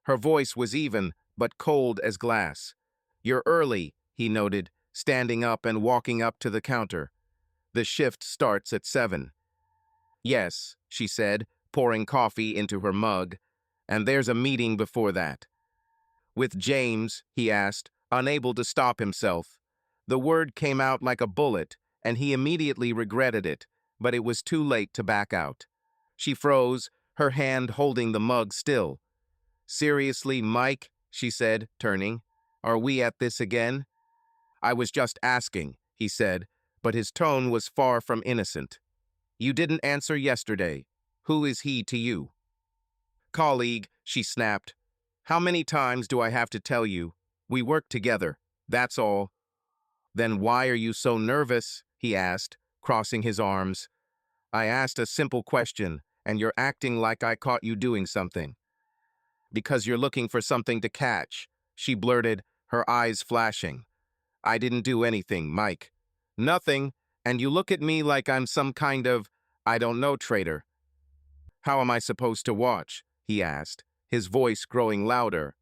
Her voice was even, but cold as glass. "You're early," he noted, standing up and walking up to the counter. "The shift starts at 7. "Yes," she said, pouring coffee into her mug. "And there's a meeting before that." "With James?" he asked, unable to stop himself. The word came out like a bullet, and he immediately regretted it, but it was too late to back out. She froze, her hand holding the mug still. "Seriously, Mike," she said, turning, "are we at this again?" "I was just asking," he said, but his tone was far from innocent. "You didn't answer yesterday. Who is he to you?" "Colleague," she snapped. "How many times do I have to tell you? We work together, that's all." "Then why are you so nervous?" he asked, crossing his arms. "I asked a simple question, and you're acting like I caught you doing something." "Because you're looking for something to catch," she blurted, her eyes flashing. "I didn't do anything, Mike." "Nothing, and you look at me like I'm some kind of, I don't know, traitor." "How am I supposed to watch?" he asked, his voice growing louder.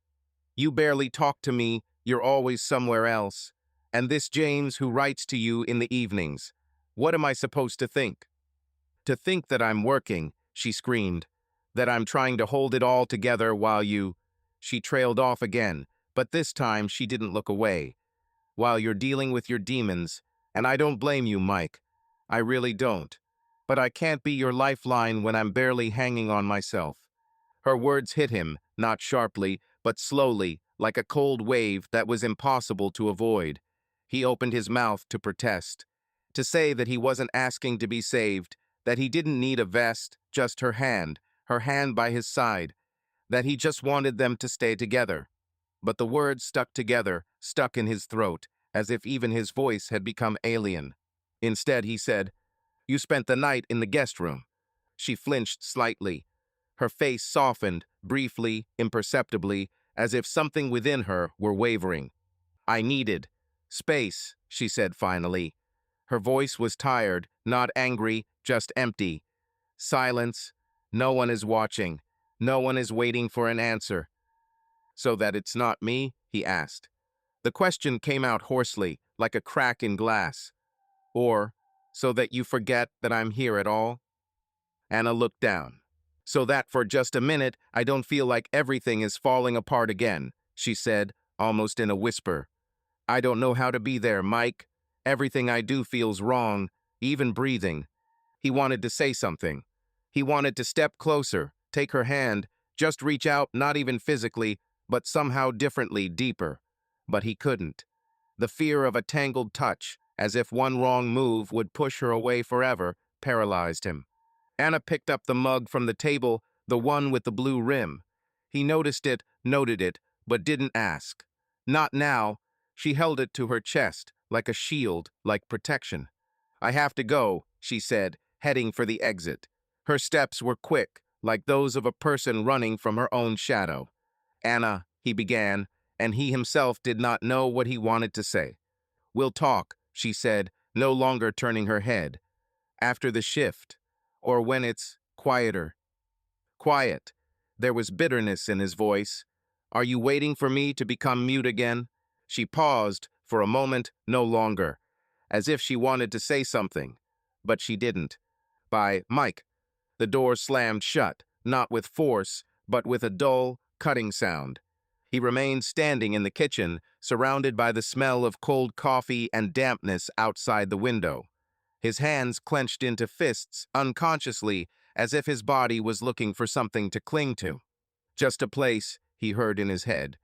"You barely talk to me, you're always somewhere else. And this James who writes to you in the evenings. What am I supposed to think?" "To think that I'm working," she screamed. "That I'm trying to hold it all together while you—" She trailed off again, but this time she didn't look away. "While you're dealing with your demons, and I don't blame you, Mike. I really don't. But I can't be your lifeline when I'm barely hanging on myself." Her words hit him, not sharply, but slowly, like a cold wave that was impossible to avoid. He opened his mouth to protest, to say that he wasn't asking to be saved, that he didn't need a vest, just her hand by his side, that he just wanted them to stay together. But the words stuck together, stuck in his throat, as if even his voice had become alien. Instead, he said, "You spent the night in the guest room." She flinched slightly. Her face softened, briefly, imperceptibly, as if something within her were wavering. "I needed space," she said finally. Her voice was tired, not angry, just empty. Silence. No one is watching. No one is waiting for an answer. "So that it's not me?" he asked. The question came out hoarsely, like a crack in glass. "Or, so that you forget that I'm here at all?" Anna looked down. "So that for just a minute I don't feel like everything is falling apart again," she said, almost in a whisper. "I don't know how to be there, Mike. Everything I do feels wrong, even breathing." He wanted to say something. He wanted to step closer, take her hand, just reach out, not even physically, but somehow differently, deeper. But he couldn't. The fear of a tangled touch, as if one wrong move would push her away forever, paralyzed him. Anna picked up the mug from the table, the one with the blue rim. He noticed it, noted it, but didn't ask. Not now. She held it to her chest, like a shield, like protection. "I have to go," she said, heading for the exit. Her steps were quick, like those of a person running from her own shadow. "Anna," he began, and he himself did not know what he wanted to say. "We'll talk," she said, no longer turning her head. "After the shift. Or when it's quieter." Quiet. There was bitterness in his voice. "Are you waiting for me to become mute again?" She paused, for a moment, no longer, as if she wanted to say something, but she didn't. By Mike. The door slammed shut, not with force, but with a dull, cutting sound. He remained standing in the kitchen, surrounded by the smell of cold coffee and dampness outside the window. His hands clenched into fists, unconsciously, as if his body was looking for something to cling to. Just a place, he heard in his head.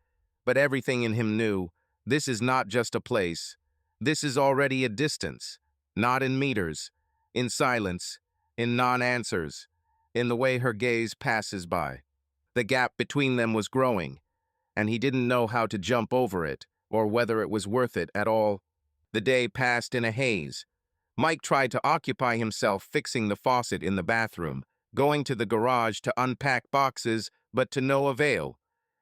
But everything in him knew, this is not just a place. This is already a distance, not in meters, in silence, in non-answers, in the way her gaze passes by. The gap between them was growing, and he didn't know how to jump over it, or whether it was worth it at all. The day passed in a haze. Mike tried to occupy himself fixing the faucet in the bathroom, going to the garage to unpack boxes, but to no avail.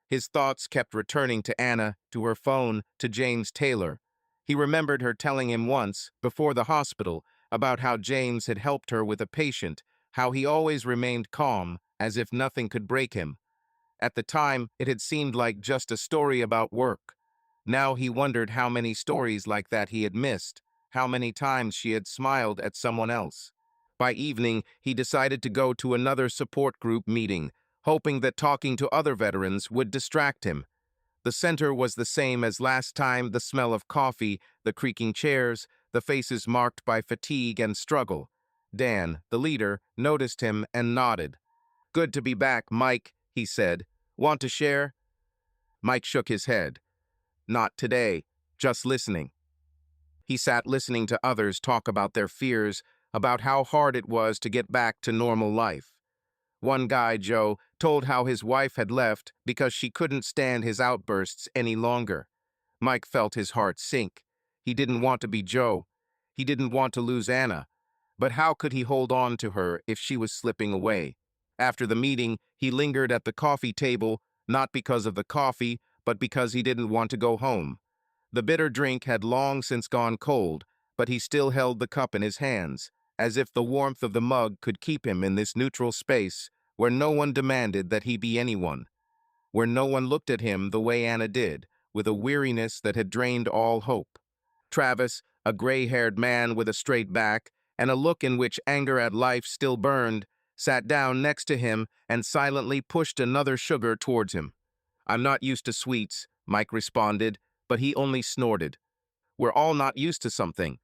His thoughts kept returning to Anna, to her phone, to James Taylor. He remembered her telling him once, before the hospital, about how James had helped her with a patient, how he always remained calm, as if nothing could break him. At the time, it had seemed like just a story about work. Now he wondered how many stories like that he had missed, how many times she had smiled at someone else. By evening, he decided to go to another support group meeting, hoping that talking to other veterans would distract him. The center was the same as last time, the smell of coffee, the creaking chairs, the faces marked by fatigue and struggle. Dan, the leader, noticed him and nodded. "Good to be back, Mike," he said. "Want to share?" Mike shook his head. "Not today, just listening." He sat listening to others talk about their fears, about how hard it was to get back to normal life. One guy, Joe, told how his wife had left because she couldn't stand his outbursts any longer. Mike felt his heart sink. He didn't want to be Joe. He didn't want to lose Anna. But how could he hold on to her if she was slipping away? After the meeting, he lingered at the coffee table, not because of the coffee, but because he didn't want to go home. The bitter drink had long since gone cold, but he still held the cup in his hands, as if the warmth of the mug could keep him in this neutral space where no one demanded that he be anyone, where no one looked at him the way Anna did, with a weariness that had drained all hope. Travis, a gray-haired man with a straight back and a look in which anger at life still burned, sat down next to him and silently pushed another sugar towards him. "I'm not used to sweets," Mike responded, but he only snorted. "We're all not used to something.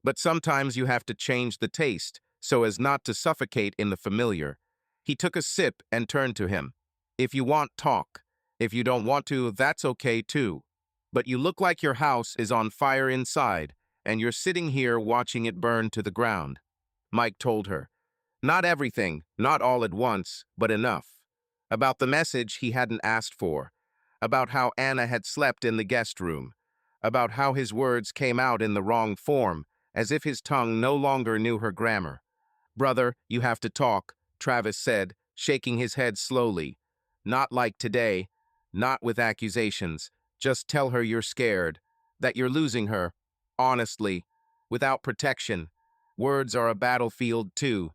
But sometimes you have to change the taste so as not to suffocate in the familiar." He took a sip and turned to him. "If you want, talk. If you don't want to, that's okay too. But you look like your house is on fire inside, and you're sitting here watching it burn to the ground." Mike told her. Not everything, not all at once, but enough. About the message he hadn't asked for. About how Anna had slept in the guest room. About how his words came out in the wrong form, as if his tongue no longer knew her grammar. "Brother, you have to talk," Travis said, shaking his head slowly. "Not like today, not with accusations. Just tell her you're scared, that you're losing her, honestly, without protection. Words are a battlefield too.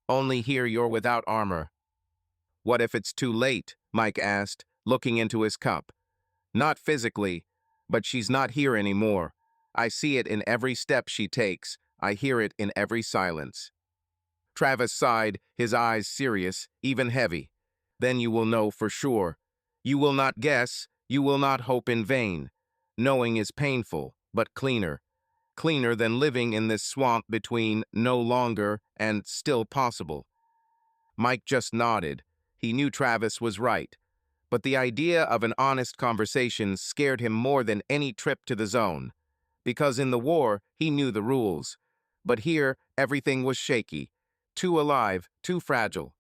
Only here you're without armor." "What if it's too late?" Mike asked, looking into his cup. "Not physically, but she's not here anymore. I see it in every step she takes. I hear it in every silence." Travis sighed, his eyes serious, even heavy. "Then you will know for sure. You will not guess, you will not hope in vain. Knowing is painful, but cleaner. Cleaner than living in this swamp between no longer and still possible." Mike just nodded. He knew Travis was right. But the idea of an honest conversation scared him more than any trip to the zone. Because in the war, he knew the rules. But here, everything was shaky. Too alive, too fragile.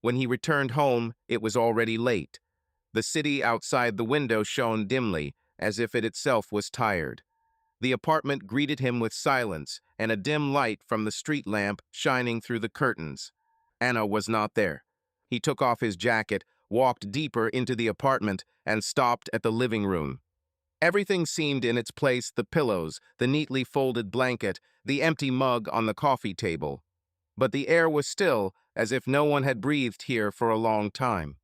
When he returned home, it was already late. The city outside the window shone dimly, as if it itself was tired. The apartment greeted him with silence and a dim light from the street lamp shining through the curtains. Anna was not there. He took off his jacket, walked deeper into the apartment, and stopped at the living room. Everything seemed in its place: the pillows, the neatly folded blanket, the empty mug on the coffee table. But the air was still, as if no one had breathed here for a long time.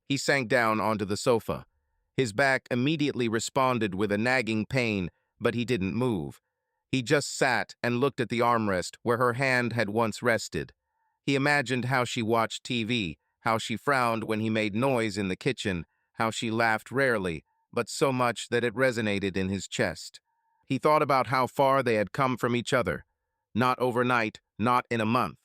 He sank down onto the sofa. His back immediately responded with a nagging pain, but he didn't move. He just sat and looked at the armrest where her hand had once rested. He imagined how she watched TV, how she frowned when he made noise in the kitchen, how she laughed rarely, but so much that it resonated in his chest. He thought about how far they had come from each other. Not overnight, not in a month.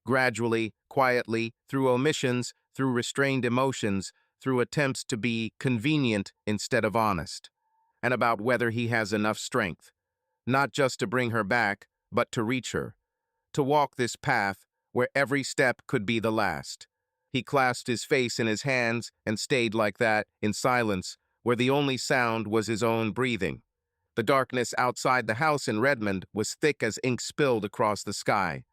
Gradually, quietly, through omissions, through restrained emotions, through attempts to be convenient instead of honest, and about whether he has enough strength, not just to bring her back, but to reach her, to walk this path where every step could be the last. He clasped his face in his hands and stayed like that, in silence, where the only sound was his own breathing. The darkness outside the house in Redmond was thick as ink spilled across the sky.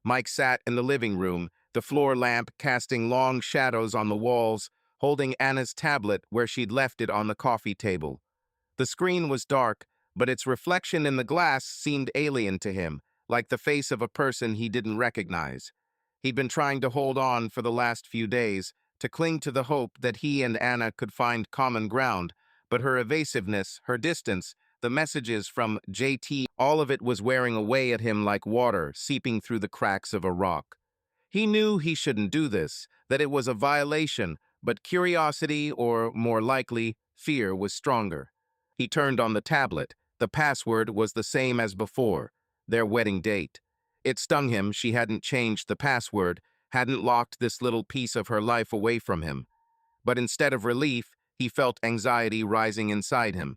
Mike sat in the living room, the floor lamp casting long shadows on the walls, holding Anna's tablet where she'd left it on the coffee table. The screen was dark, but its reflection in the glass seemed alien to him, like the face of a person he didn't recognize. He'd been trying to hold on for the last few days, to cling to the hope that he and Anna could find common ground, but her evasiveness, her distance, the messages from JT, all of it was wearing away at him like water seeping through the cracks of a rock. He knew he shouldn't do this, that it was a violation, but curiosity, or more likely, fear, was stronger. He turned on the tablet. The password was the same as before, their wedding date. It stung him she hadn't changed the password, hadn't locked this little piece of her life away from him. But instead of relief, he felt anxiety rising inside him.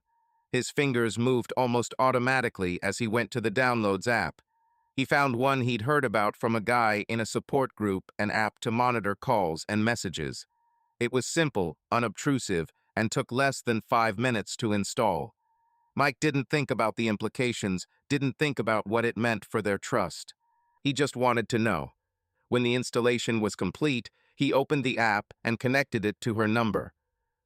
His fingers moved almost automatically as he went to the Downloads app. He found one he'd heard about from a guy in a support group, an app to monitor calls and messages. It was simple, unobtrusive, and took less than 5 minutes to install. Mike didn't think about the implications, didn't think about what it meant for their trust. He just wanted to know. When the installation was complete, he opened the app and connected it to her number.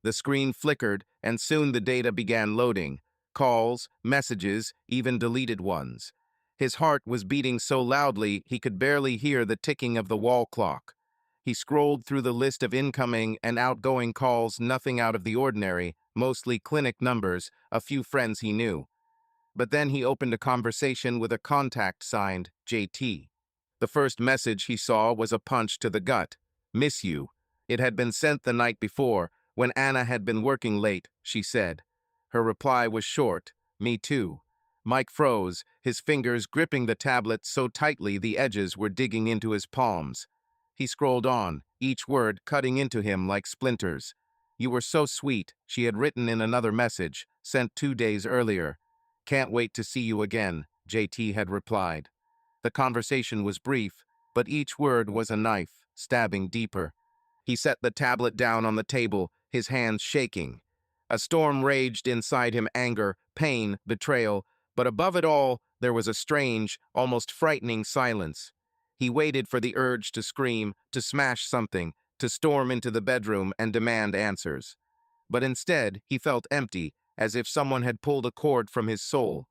The screen flickered, and soon the data began loading. Calls, messages, even deleted ones. His heart was beating so loudly he could barely hear the ticking of the wall clock. He scrolled through the list of incoming and outgoing calls, nothing out of the ordinary, mostly clinic numbers, a few friends he knew. But then he opened a conversation with a contact signed JT. The first message he saw was a punch to the gut. "Miss you." It had been sent the night before, when Anna had been working late, she said. Her reply was short, "Me too." Mike froze, his fingers gripping the tablet so tightly the edges were digging into his palms. He scrolled on, each word cutting into him like splinters. "You were so sweet," she had written in another message, sent 2 days earlier. "Can't wait to see you again," JT had replied. The conversation was brief, but each word was a knife, stabbing deeper. He set the tablet down on the table, his hands shaking. A storm raged inside him, anger, pain, betrayal, but above it all, there was a strange, almost frightening silence. He waited for the urge to scream, to smash something, to storm into the bedroom and demand answers. But instead, he felt empty, as if someone had pulled a cord from his soul.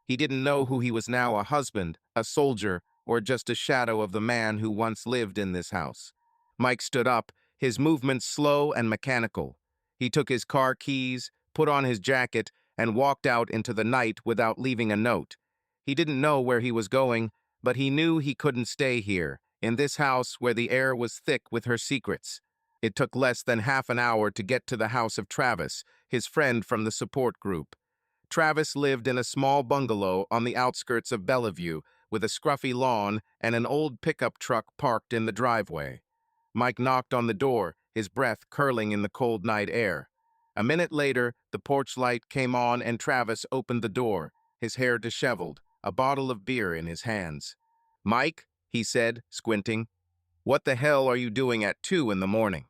He didn't know who he was now, a husband, a soldier, or just a shadow of the man who once lived in this house. Mike stood up, his movements slow and mechanical. He took his car keys, put on his jacket, and walked out into the night without leaving a note. He didn't know where he was going, but he knew he couldn't stay here, in this house where the air was thick with her secrets. It took less than half an hour to get to the house of Travis, his friend from the support group. Travis lived in a small bungalow on the outskirts of Bellevue, with a scruffy lawn and an old pickup truck parked in the driveway. Mike knocked on the door, his breath curling in the cold night air. A minute later, the porch light came on and Travis opened the door, his hair disheveled, a bottle of beer in his hands. "Mike," he said, squinting, "what the hell are you doing at 2 in the morning?"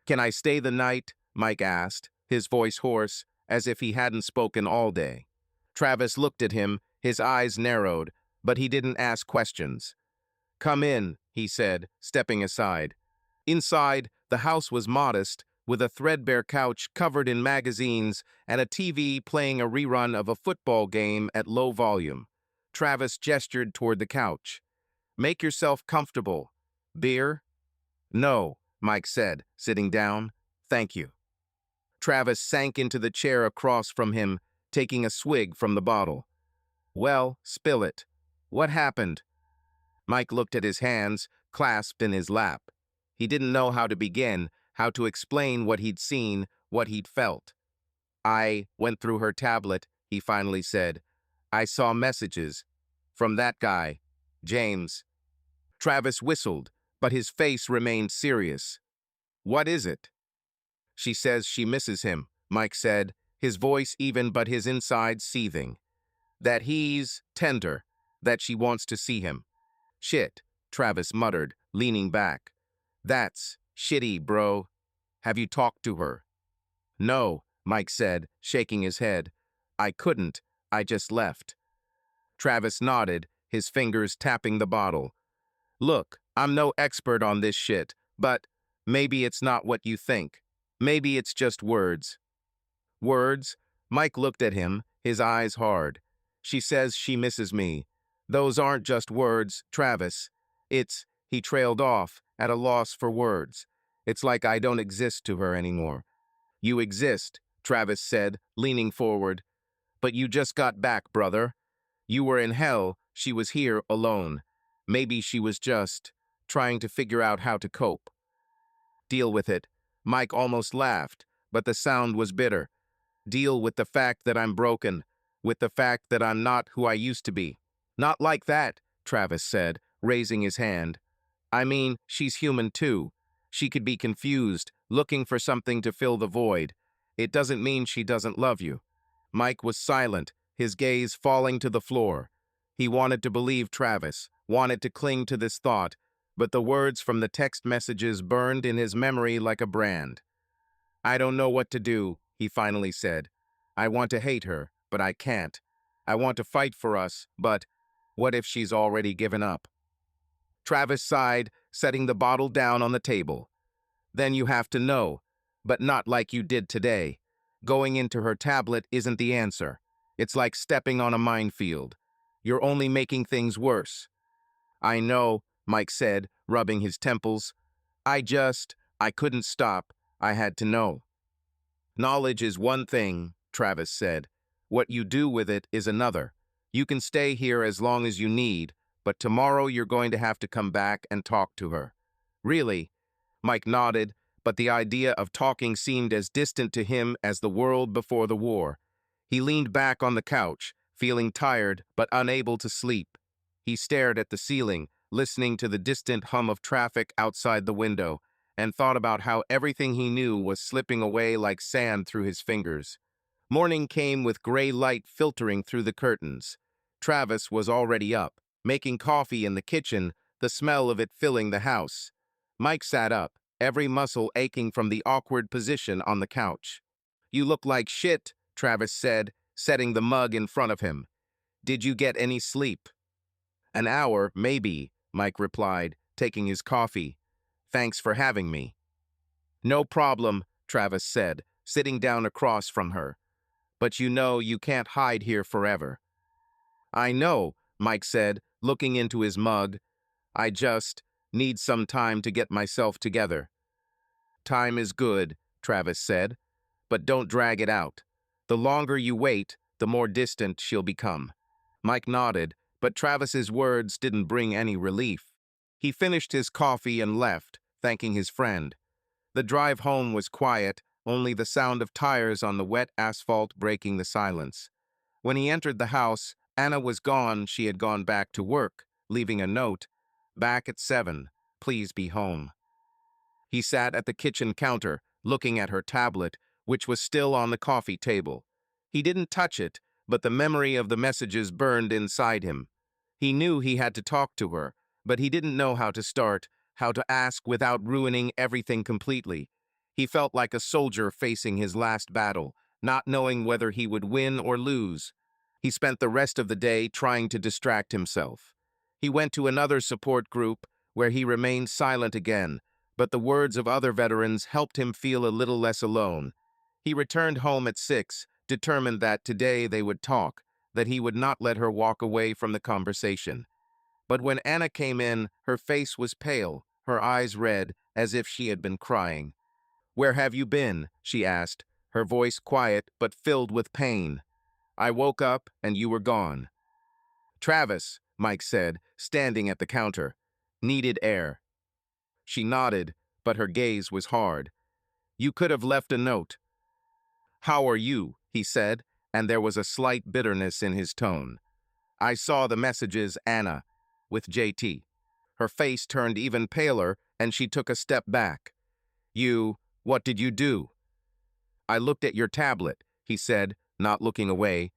"Can I stay the night?" Mike asked, his voice hoarse, as if he hadn't spoken all day. Travis looked at him, his eyes narrowed, but he didn't ask questions. "Come in," he said, stepping aside. Inside, the house was modest, with a threadbare couch covered in magazines and a TV playing a rerun of a football game at low volume. Travis gestured toward the couch. "Make yourself comfortable. Beer?" "No," Mike said, sitting down. "Thank you." Travis sank into the chair across from him, taking a swig from the bottle. "Well, spill it. What happened?" Mike looked at his hands, clasped in his lap. He didn't know how to begin, how to explain what he'd seen, what he'd felt. "I went through her tablet," he finally said. "I saw messages. From that guy, James." Travis whistled, but his face remained serious. What is it? She says she misses him, Mike said, his voice even but his inside seething. That he's tender, that she wants to see him. Shit, Travis muttered, leaning back. That's shitty, bro. Have you talked to her? No, Mike said, shaking his head. I couldn't, I just left. Travis nodded, his fingers tapping the bottle. Look, I'm no expert on this shit, but maybe it's not what you think. Maybe it's just words. Words? Mike looked at him, his eyes hard. She says she misses me. Those aren't just words, Travis. He trailed off, at a loss for words. It's like I don't exist to her anymore. You exist, Travis said, leaning forward. But you just got back, brother. You were in hell, she was here alone. Maybe she was just trying to figure out how to cope. Deal with it. Mike almost laughed, but the sound was bitter. Deal with the fact that I'm broken, with the fact that I'm not who I used to be. Not like that, Travis said, raising his hand. I mean, she's human too. She could be confused, looking for something to fill the void. It doesn't mean she doesn't love you. Mike was silent, his gaze falling to the floor. He wanted to believe Travis, wanted to cling to this thought, but the words from the text messages burned in his memory like a brand. I don't know what to do, he finally said. I want to hate her, but I can't. I want to fight for us, but what if she's already given up? Travis sighed, setting the bottle down on the table. Then you have to know, but not like you did today. Going into her tablet isn't the answer. It's like stepping on a minefield. You're only making things worse. I know, Mike said, rubbing his temples. I couldn't stop. I had to know. Knowledge is one thing, Travis said. What you do with it is another. You can stay here as long as you need, but tomorrow you're going to have to come back and talk to her. Really? Mike nodded, but the idea of talking seemed as distant to him as the world before the war. He leaned back on the couch, feeling tired but unable to sleep. He stared at the ceiling, listening to the distant hum of traffic outside the window, and thought about how everything he knew was slipping away like sand through his fingers. Morning came with gray light filtering through the curtains. Travis was already up, making coffee in the kitchen, the smell of it filling the house. Mike sat up, every muscle aching from the awkward position on the couch. You look like shit, Travis said, setting the mug in front of him. Did you get any sleep? An hour, maybe, Mike replied, taking his coffee. Thanks for having me. No problem, Travis said, sitting down across from her. But you know you can't hide here forever. I know, Mike said, looking into his mug. I just need some time to get myself together. Time is good, Travis said, but don't drag it out. The longer you wait, the more distant she'll become. Mike nodded, but Travis's words didn't bring any relief. He finished his coffee and left, thanking his friend. The drive home was quiet, only the sound of tires on the wet asphalt breaking the silence. When he entered the house, Anna was gone. She had gone back to work, leaving a note. Back at 7. Please be home. He sat at the kitchen counter, looking at her tablet, which was still on the coffee table. He didn't touch it, but the memory of the messages burned inside him. He knew he had to talk to her, but he didn't know how to start, how to ask without ruining everything completely. He felt like a soldier facing his last battle, not knowing whether he would win or lose. He spent the rest of the day trying to distract himself. He went to another support group, where he remained silent again, but the words of other veterans helped him feel a little less alone. He returned home at 6, determined that today they would talk, that he would not let her walk away from the conversation. But when Anna came in, her face was pale, her eyes red, as if she had been crying. "Where have you been?" she asked, her voice quiet but filled with pain. "I woke up and you were gone." "Travis," Mike said, standing at the counter. "Needed air." She nodded, but her gaze was hard. "You could have left a note." "How are you?" he said, and there was a slight bitterness in his tone. "I saw the messages, Anna, with JT." Her face turned even paler, and she took a step back. What did you do? I looked at your tablet, he said, not looking away.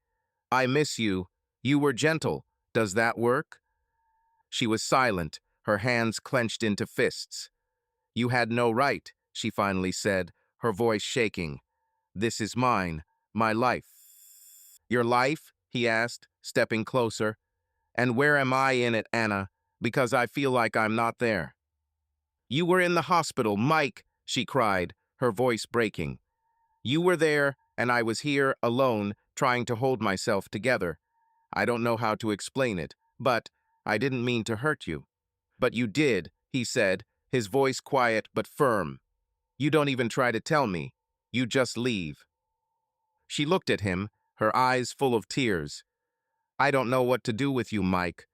I miss you. You were gentle. Does that work? She was silent, her hands clenched into fists. You had no right, she finally said, her voice shaking. This is mine, my life. Your life? He asked, stepping closer. And where am I in it, Anna? Because I feel like I'm not there. You were in the hospital, Mike, she cried, her voice breaking. You were there, and I was here, alone, trying to hold myself together. I don't know how to explain it, but I didn't mean to hurt you. But you did, he said, his voice quiet but firm. You don't even try to tell me. You just leave. She looked at him, her eyes full of tears. I don't know what to do with you, Mike.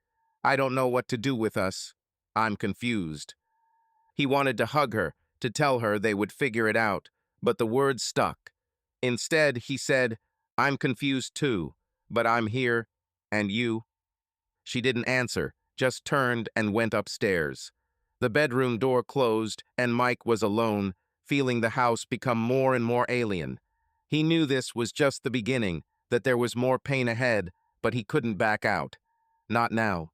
I don't know what to do with us. I'm confused. He wanted to hug her, to tell her they would figure it out, but the words stuck. Instead, he said, I'm confused too, but I'm here, and you? She didn't answer, just turned and went upstairs. The bedroom door closed, and Mike was alone, feeling the house become more and more alien. He knew this was just the beginning, that there was more pain ahead, but he couldn't back out. Not now.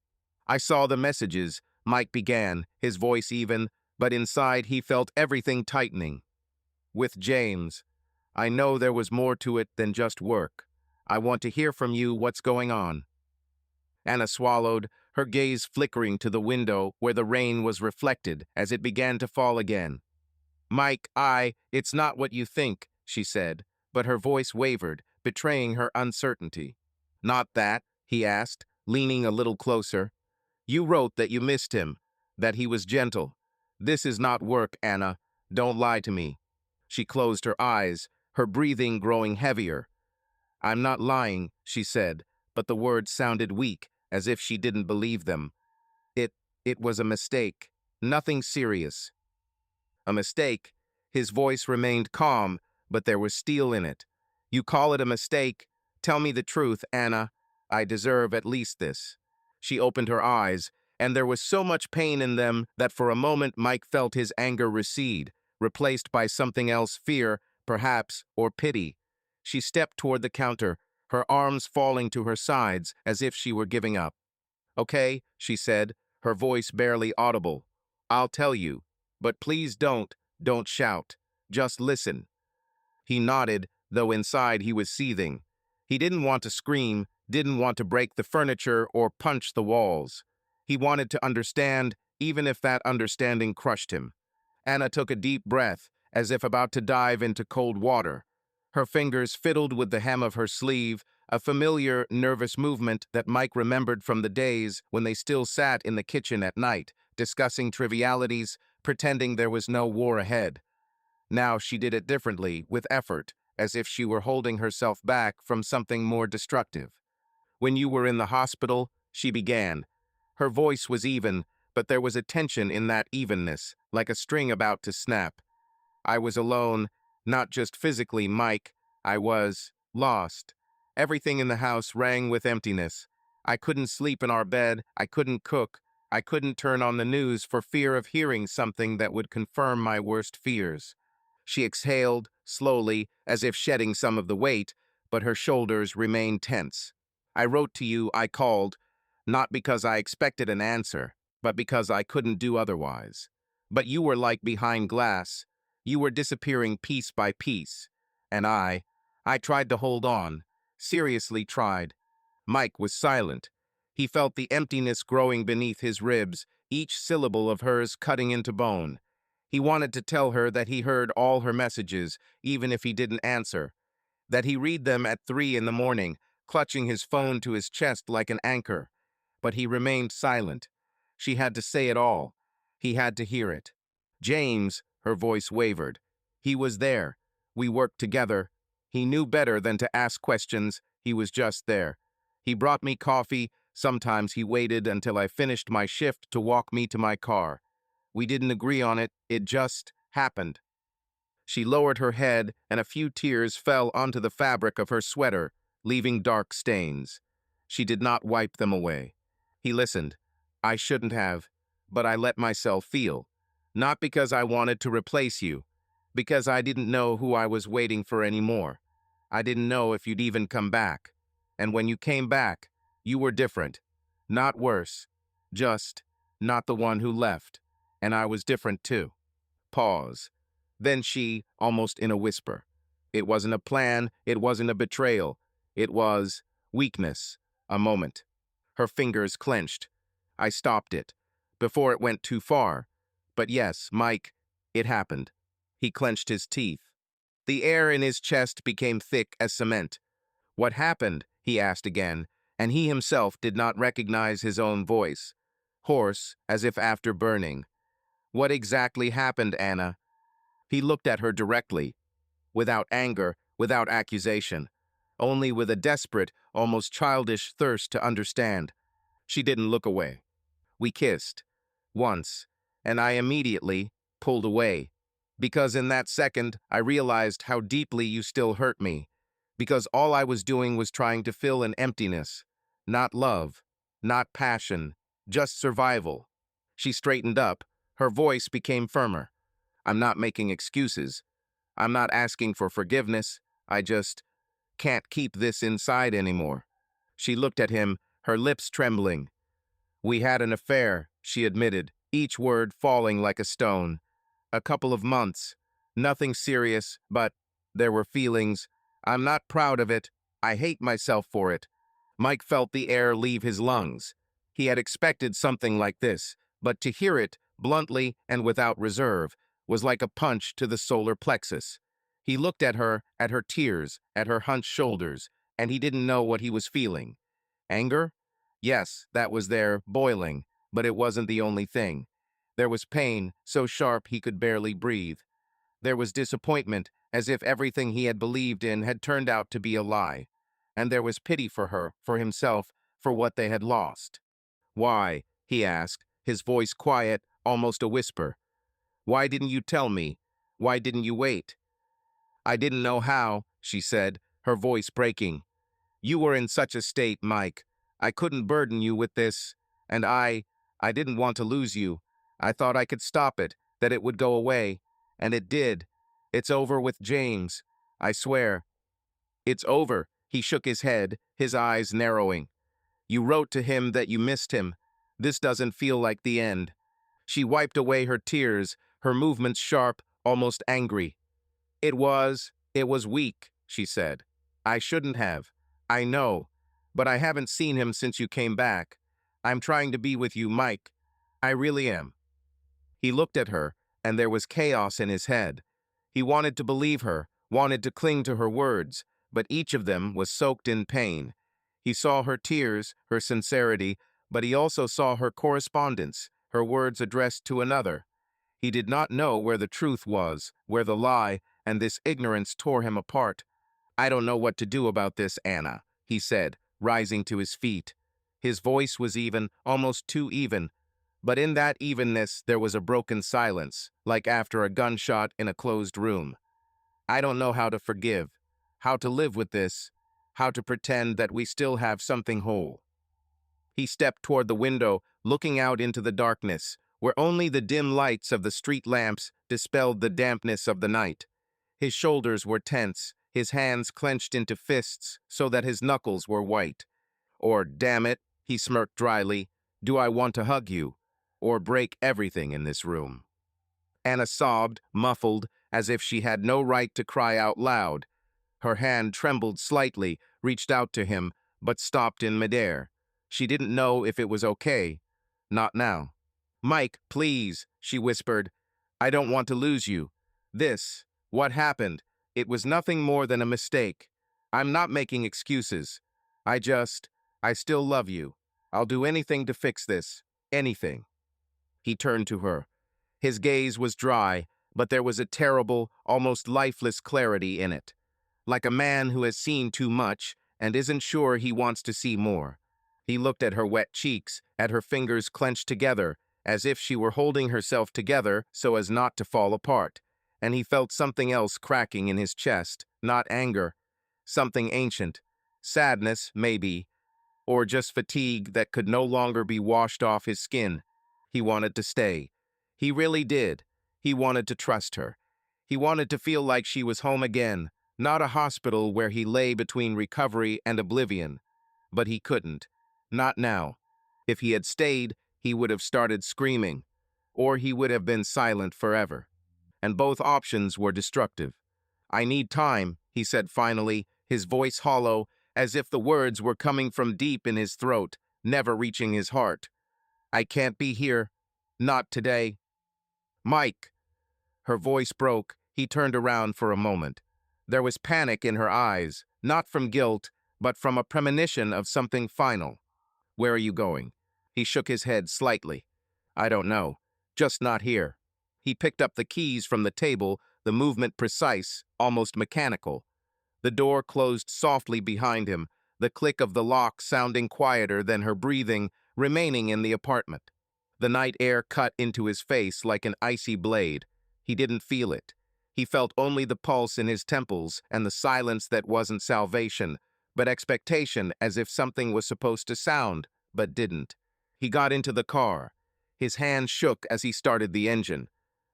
I saw the messages, Mike began, his voice even, but inside he felt everything tightening. With James. I know there was more to it than just work. I want to hear from you what's going on. Anna swallowed, her gaze flickering to the window where the rain was reflected as it began to fall again. Mike, it's not what you think, she said, but her voice wavered, betraying her uncertainty. Not that, he asked, leaning a little closer. You wrote that you missed him, that he was gentle. This is not work, Anna. Don't lie to me. She closed her eyes, her breathing growing heavier. I'm not lying, she said, but the words sounded weak, as if she didn't believe them. It was a mistake. Nothing serious. A mistake? His voice remained calm, but there was steel in it. You call it a mistake? Tell me the truth, Anna. I deserve at least this. She opened her eyes, and there was so much pain in them that for a moment Mike felt his anger recede, replaced by something else, fear, perhaps, or pity. She stepped toward the counter, her arms falling to her sides as if she were giving up. Okay, she said, her voice barely audible. I'll tell you, but please don't shout. Just listen. He nodded, though inside he was seething. He didn't want to scream, didn't want to break the furniture or punch the walls. He wanted to understand, even if that understanding crushed him. Anna took a deep breath, as if about to dive into cold water. Her fingers fiddled with the hem of her sleeve, a familiar, nervous movement that Mike remembered from the days when they still sat in the kitchen at night, discussing trivialities, pretending there was no war ahead. Now she did it differently, with effort, as if she were holding herself back from something more destructive. When you were in the hospital, she began. Her voice was even, but there was a tension in that evenness, like a string about to snap. I was alone, not just physically, Mike. I was lost. Everything in the house rang with emptiness. I couldn't sleep in our bed, I couldn't cook, I couldn't turn on the news for fear of hearing something that would confirm my worst fears. She exhaled, slowly, as if shedding some of the weight, but her shoulders remained tense. I wrote to you, I called, not because I expected an answer, but because I couldn't do otherwise. But you were like behind glass. You were disappearing piece by piece. And I tried to hold on, seriously tried. Mike was silent. He felt the emptiness growing beneath his ribs, each syllable of hers cutting into bone. He wanted to tell her that he heard all her messages, even if he didn't answer, that he read them at 3 in the morning, clutching his phone to his chest like an anchor. But he remained silent. She had to say it all. He had to hear it. James, her voice wavered. He was there. We worked together. He knew better than to ask questions. He was just there. He brought me coffee. Sometimes he waited until I finished my shift to walk me to my car. We didn't agree on it. It just happened. She lowered her head, and a few tears fell onto the fabric of her sweater, leaving dark stains. She did not wipe them away. He listened. I shouldn't have. but I let myself feel. Not because I wanted to replace you, because I didn't know who I was waiting for anymore. I didn't know if you'd even come back. And when you came back, you were different. Not worse. Just not the one who left. And I was different too. Pause. Then she, almost in a whisper. It wasn't a plan, it wasn't a betrayal. It was weakness. A moment. Her fingers clenched. I stopped it, before it went too far. But yes, Mike, it happened. He clenched his teeth. The air in his chest became thick as cement. What happened? He asked again, and he himself did not recognize his own voice. Hoarse, as if after burning. What exactly happened, Anna? He looked at her directly, without anger, without accusation, only with a desperate, almost childish thirst to understand. She didn't look away. We kissed. Once. And I immediately pulled away. Because in that second, I realized how deeply you still hurt me. Because all I was doing was trying to fill an emptiness. Not love. Not passion. Just survival. She straightened up. Her voice became firmer. I'm not making excuses. I'm not asking for forgiveness. I just can't keep this inside anymore. She looked at him, her lips trembling. We had an affair, she admitted, each word falling like a stone. A couple of months. Nothing serious, but there were feelings. I'm not proud of it. I hate myself for it. Mike felt the air leave his lungs. He had expected something like this, but to hear it, bluntly and without reserve, was like a punch to the solar plexus. He looked at her tears, at her hunched shoulders, and he didn't know what he was feeling. Anger? Yes, that was there, boiling, but it wasn't the only thing. There was pain, so sharp he could barely breathe. There was disappointment, as if everything he had believed in had turned out to be a lie. And there was pity for her, for himself, for what they had lost. Why? He asked, his voice quiet, almost a whisper. Why didn't you tell me? Why didn't you wait? I didn't know how, she said, her voice breaking. You were in such a state, Mike. I couldn't burden you with this, and I didn't want to lose you. I thought I could stop it, that it would go away, and it did. It's over with James. I swear. It's over. He shook his head, his eyes narrowing. You wrote to him that you missed him. This doesn't feel like the end. She wiped away her tears, her movements sharp, almost angry. It was weak, she said. I shouldn't have. I know. But I haven't seen him since you came back. I'm trying to be with you, Mike. I really am. He looked at her, and there was chaos in his head. He wanted to believe her, wanted to cling to her words, but each of them was soaked in pain. He saw her tears, her sincerity, but he also saw her correspondence, her words addressed to another. He did not know where the truth was, where the lie, and this ignorance tore him apart. I don't know what to do about this, Anna, he said, rising to his feet. His voice was even, almost too even, but in that evenness there was a broken silence, like after a gunshot in a closed room. I don't know how to forgive, how to live with this, how to pretend that we still have something whole. He stepped toward the window, looking out into the darkness, where only the dim lights of the street lamps dispelled the dampness of the night. His shoulders were tense, his hands clenched into fists so that his knuckles were white. Or, damn it, he smirked dryly, do I want to hug you? Or break everything in this room? Anna sobbed, muffled, as if she had no right to cry out loud. Her hand trembled slightly, reached out to him, but stopped in midair. She didn't know if it was okay. Not now. Mike, please, she whispered. I don't want to lose you. What happened? It was nothing more than a mistake. I'm not making excuses. I still love you. I'll do anything to fix this. Anything. He turned to her. His gaze was dry, but there was a terrible, almost lifeless clarity in it. Like a man who has seen too much and isn't sure he wants to see more. He looked at her wet cheeks, at her fingers clenched together, as if she were holding herself together so as not to fall apart. And he felt something else cracking in his chest, not anger. Something ancient. Sadness, maybe. Or just fatigue that could no longer be washed off his skin. He wanted to stay. He really did. He wanted to trust her. He wanted to feel like she was home again, not a hospital where he lay between recovery and oblivion. But he couldn't. Not now. If he had stayed, he would have started screaming, or he would have been silent forever. And both options were destructive. "I need time," he said finally, his voice hollow, as if the words were coming from deep in his throat, never reaching his heart. "I can't be here. Not today." "Mike!" Her voice broke. He turned around for a moment. There was panic in her eyes, not from guilt, but from a premonition of something final. "Where are you going?" He shook his head slightly. "I don't know. Just not here." He picked up the keys from the table, the movement precise, almost mechanical. The door closed softly behind him, the click of the lock sounding quieter than her breathing, remaining in the apartment. The night air cut into his face like an icy blade. He didn't feel it. He felt only the pulse in his temples and the silence that wasn't salvation, but expectation, as if something was supposed to sound, but didn't. He got into the car. His hand shook as he started the engine.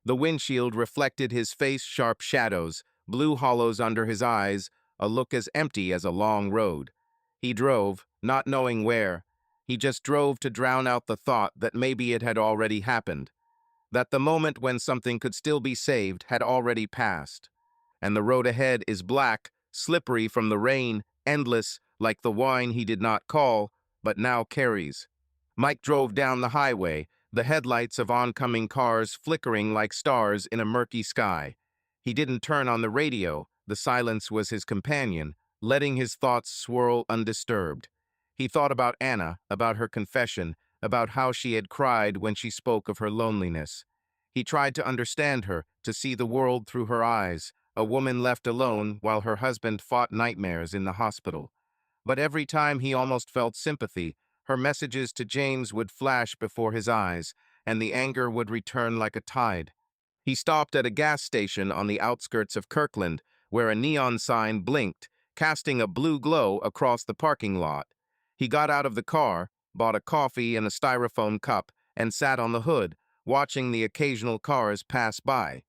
The windshield reflected his face-sharp shadows, blue hollows under his eyes, a look as empty as a long road. He drove, not knowing where. He just drove to drown out the thought that maybe it had already happened, that the moment when something could still be saved had already passed. And the road ahead is black, slippery from the rain, endless, like the wine he did not call, but now carries. Mike drove down the highway, the headlights of oncoming cars flickering like stars in a murky sky. He didn't turn on the radio. The silence was his companion, letting his thoughts swirl undisturbed. He thought about Anna, about her confession, about how she had cried when she spoke of her loneliness. He tried to understand her, to see the world through her eyes, a woman left alone while her husband fought nightmares in the hospital. But every time he almost felt sympathy, her messages to James would flash before his eyes, and the anger would return like a tide. He stopped at a gas station on the outskirts of Kirkland, where a neon sign blinked, casting a blue glow across the parking lot. He got out of the car, bought a coffee in a styrofoam cup, and sat on the hood, watching the occasional cars pass by.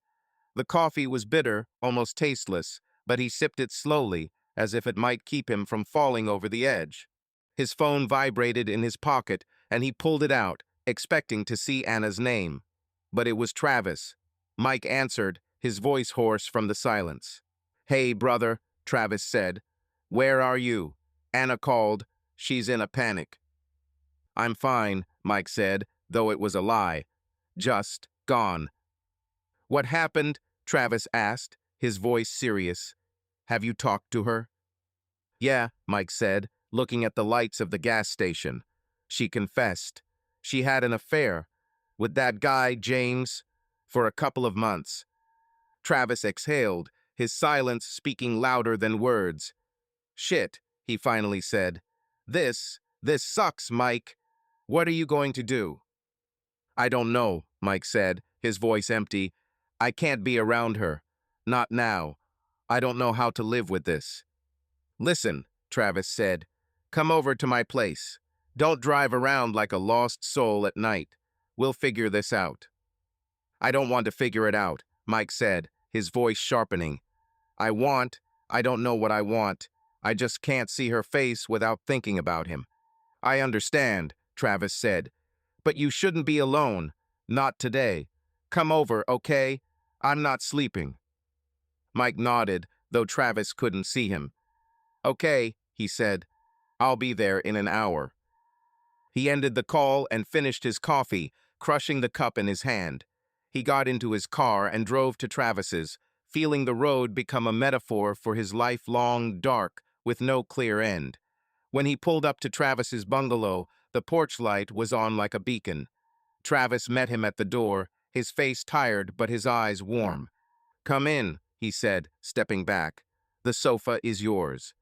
The coffee was bitter, almost tasteless, but he sipped it slowly, as if it might keep him from falling over the edge. His phone vibrated in his pocket, and he pulled it out, expecting to see Anna's name. But it was Travis. Mike answered, his voice hoarse from the silence. "Hey, brother," Travis said. "Where are you?" Anna called. "She's in a panic." "I'm fine," Mike said, though it was a lie. "Just gone." "What happened?" Travis asked, his voice serious. "Have you talked to her?" "Yeah," Mike said, looking at the lights of the gas station. "She confessed. She had an affair with that guy, James, for a couple of months." Travis exhaled, his silence speaking louder than words. "Shit," he finally said. This sucks, Mike. What are you going to do?" "I don't know," Mike said, his voice empty. "I can't be around her. Not now. I don't know how to live with this." "Listen," Travis said. "Come over to my place. Don't drive around like a lost soul at night. We'll figure this out." "I don't want to figure it out," Mike said, his voice sharpening. I don't know what I want. I just can't see her face without thinking about him." "I understand," Travis said. "But you shouldn't be alone. Not today. Come over, okay? I'm not sleeping." Mike nodded, though Travis couldn't see him. "Okay," he said. "I'll be there in an hour." He ended the call and finished his coffee, crushing the cup in his hand. He got into his car and drove to Travis's, feeling the road become a metaphor for his lifelong dark with no clear end. When he pulled up to Travis's bungalow, the porch light was on like a beacon. Travis met him at the door, his face tired but his eyes warm. "Come in," he said, stepping back. "The sofa is yours."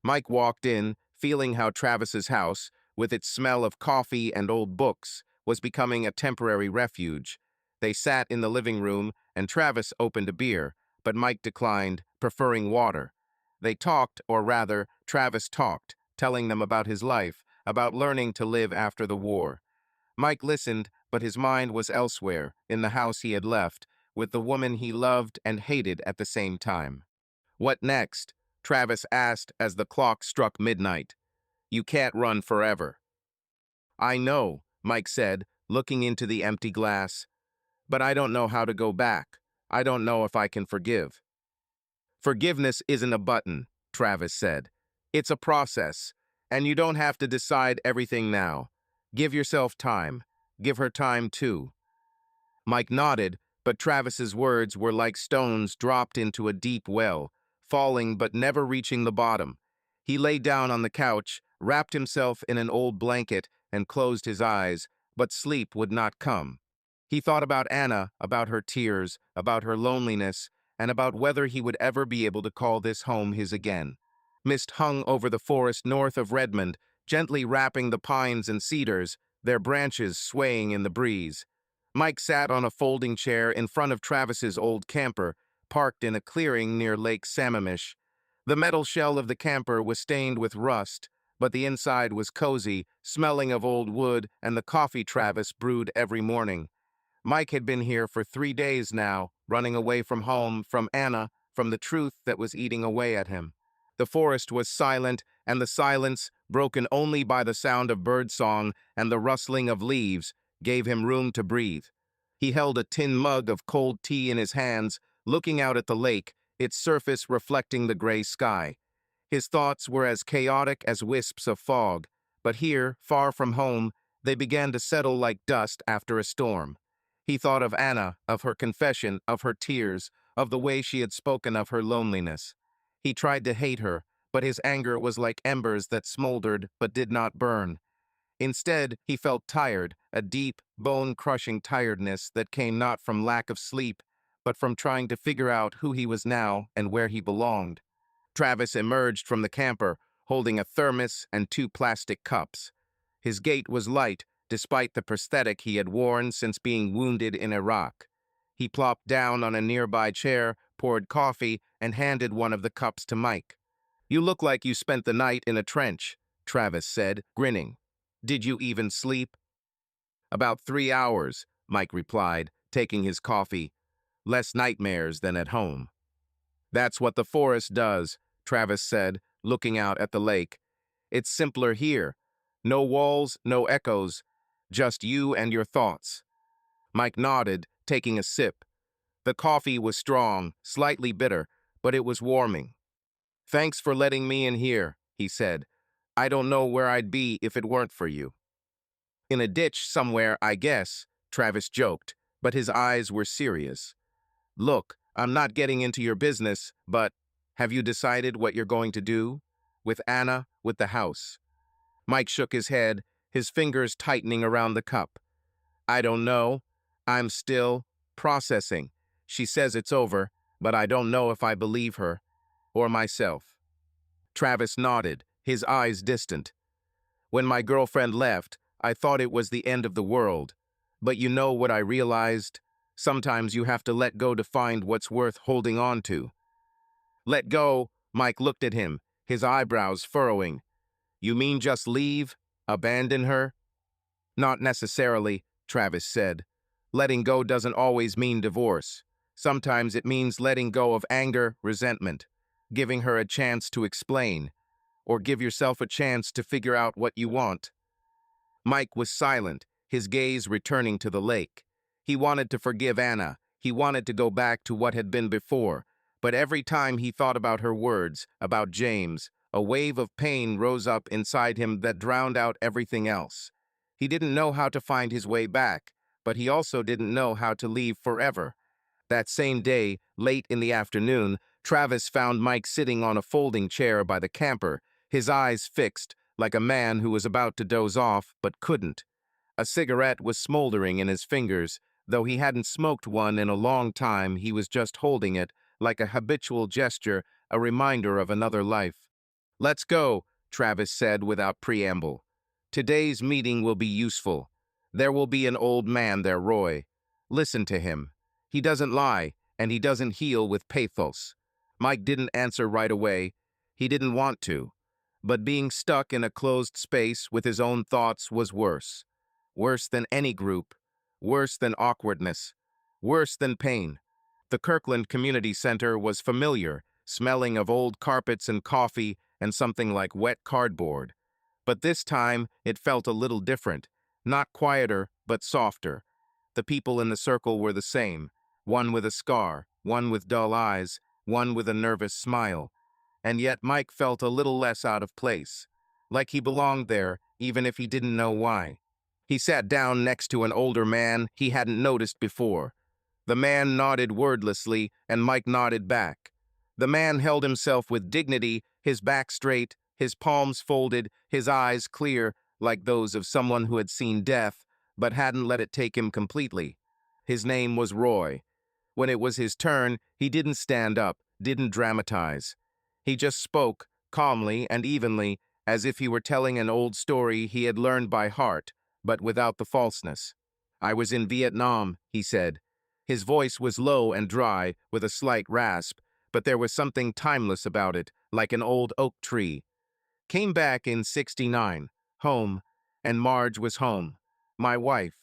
Mike walked in, feeling how Travis's house, with its smell of coffee and old books, was becoming a temporary refuge. They sat in the living room, and Travis opened a beer, but Mike declined, preferring water. They talked, or rather, Travis talked, telling them about his life, about learning to live after the war. Mike listened, but his mind was elsewhere, in the house he had left, with the woman he loved and hated at the same time. What next? Travis asked as the clock struck midnight. You can't run forever. I know, Mike said, looking into the empty glass. But I don't know how to go back. I don't know if I can forgive. Forgiveness isn't a button, Travis said. It's a process, and you don't have to decide everything now. Give yourself time. Give her time too. Mike nodded, but Travis's words were like stones dropped into a deep well, falling but never reaching the bottom. He lay down on the couch, wrapped himself in an old blanket, and closed his eyes, but sleep would not come. He thought about Anna, about her tears, about her loneliness, and about whether he would ever be able to call this home his again. Mist hung over the forest north of Redmond, gently wrapping the pines and cedars, their branches swaying in the breeze. Mike sat on a folding chair in front of Travis's old camper, parked in a clearing near Lake Sammamish. The metal shell of the camper was stained with rust, but the inside was cozy, smelling of old wood and the coffee Travis brewed every morning. Mike had been here for 3 days now, running away from home, from Anna, from the truth that was eating away at him. The forest was silent, and the silence, broken only by the sound of birdsong and the rustling of leaves, gave him room to breathe. He held a tin mug of cold tea in his hands, looking out at the lake, its surface reflecting the gray sky. His thoughts were as chaotic as wisps of fog, but here, far from home, they began to settle like dust after a storm. He thought of Anna, of her confession, of her tears, of the way she had spoken of her loneliness. He tried to hate her, but his anger was like embers that smoldered but did not burn. Instead, he felt tired, a deep, bone-crushing tiredness that came not from lack of sleep, but from trying to figure out who he was now and where he belonged. Travis emerged from the camper, holding a thermos and 2 plastic cups. His gait was light, despite the prosthetic he had worn since being wounded in Iraq. He plopped down on a nearby chair, poured coffee, and handed one of the cups to Mike. You look like you spent the night in a trench, Travis said, grinning. Did you even sleep? About 3 hours, Mike replied, taking his coffee. Less nightmares than at home. That's what the forest does, Travis said, looking out at the lake. It's simpler here. No walls, no echoes, just you and your thoughts. Mike nodded, taking a sip. The coffee was strong, slightly bitter, but it was warming. Thanks for letting me in here, he said. I don't know where I'd be if it weren't for you. In a ditch somewhere, I guess, Travis joked, but his eyes were serious. Look, I'm not getting into your business, but have you decided what you're going to do? With Anna, with the house? Mike shook his head, his fingers tightening around the cup. I don't know. I'm still processing. She says it's over, but I don't know if I believe her or myself. Travis nodded, his eyes distant. When my girlfriend left, I thought it was the end of the world. But you know what I realized? Sometimes you have to let go to find what's worth holding on to. Let go, Mike looked at him, his eyebrows furrowing. You mean just leave? Abandon her? Not necessarily, Travis said. Letting go doesn't always mean divorce. Sometimes it means letting go of anger, resentment, giving her a chance to explain, or give yourself a chance to figure out what you want. Mike was silent, his gaze returning to the lake. He wanted to forgive Anna. He wanted to go back to what had been before. But every time he thought about her words, about James, a wave of pain rose up inside him that drowned out everything else. He didn't know how to find his way back, but he also didn't know how to leave forever. That same day, late in the afternoon, Travis found Mike sitting on a folding chair by the camper, his eyes fixed, like a man who was about to doze off but couldn't. A cigarette was smoldering in his fingers. Though he hadn't smoked one in a long time, he was just holding it, like a habitual gesture, a reminder of another life. Let's go, Travis said without preamble. Today's meeting will be useful. There will be an old man there, Roy. Listen to him. He doesn't lie, and he doesn't heal with pathos. Mike didn't answer right away. He didn't want to. But being stuck in a closed space with his own thoughts was worse. Worse than any group. Worse than awkwardness. Worse than pain. The Kirkland Community Center was familiar, smelling of old carpets and coffee and something like wet cardboard. But this time, it felt a little different. Not quieter, but softer. The people in the circle were the same. One with a scar, one with dull eyes, one with a nervous smile. And yet Mike felt a little less out of place. Like he belonged there, even if he didn't know why. He sat down next to an older man he hadn't noticed before. The man nodded wordlessly, and Mike nodded back. The man held himself with dignity, his back straight, his palms folded, his eyes clear, like those of someone who had seen death, but hadn't let it take him completely. His name was Roy. When it was his turn, he didn't stand up, didn't dramatize. He just spoke, calmly and evenly, as if he were telling an old story he had learned by heart, but without the falseness. "I was in Vietnam," he said. His voice was low and dry, with a slight rasp, but there was something timeless about it, like an old oak tree. "Came back in '69, home, and Marge was home. My wife.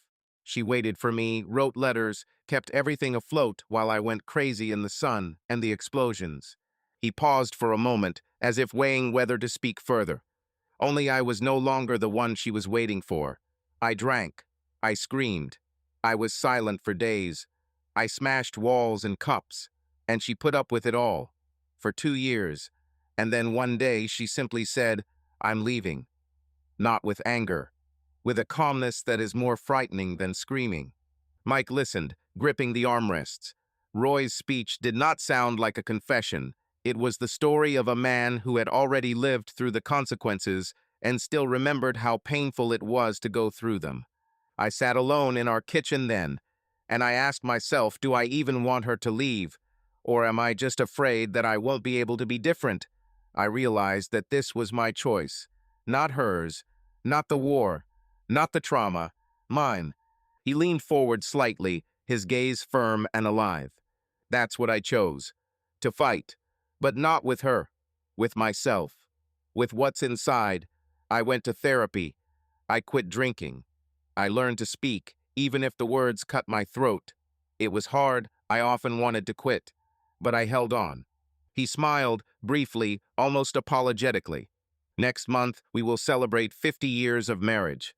She waited for me, wrote letters, kept everything afloat while I went crazy in the sun and the explosions." He paused for a moment, as if weighing whether to speak further. "Only I was no longer the one she was waiting for. I drank. I screamed. I was silent for days. I smashed walls and cups, and she put up with it all. For 2 years. And then one day she simply said, 'I'm leaving.' Not with anger. With a calmness that is more frightening than screaming." Mike listened, gripping the armrests. Roy's speech did not sound like a confession. It was the story of a man who had already lived through the consequences and still remembered how painful it was to go through them. I sat alone in our kitchen then, and I asked myself, do I even want her to leave? Or am I just afraid that I won't be able to be different? I realized that this was my choice. Not hers, not the war, not the trauma, mine. He leaned forward slightly, his gaze firm and alive. That's what I chose. To fight. But not with her. With myself. With what's inside. I went to therapy. I quit drinking. I learned to speak, even if the words cut my throat. It was hard, I often wanted to quit. But I held on. He smiled, briefly, almost apologetically. Next month, we will celebrate 50 years of marriage.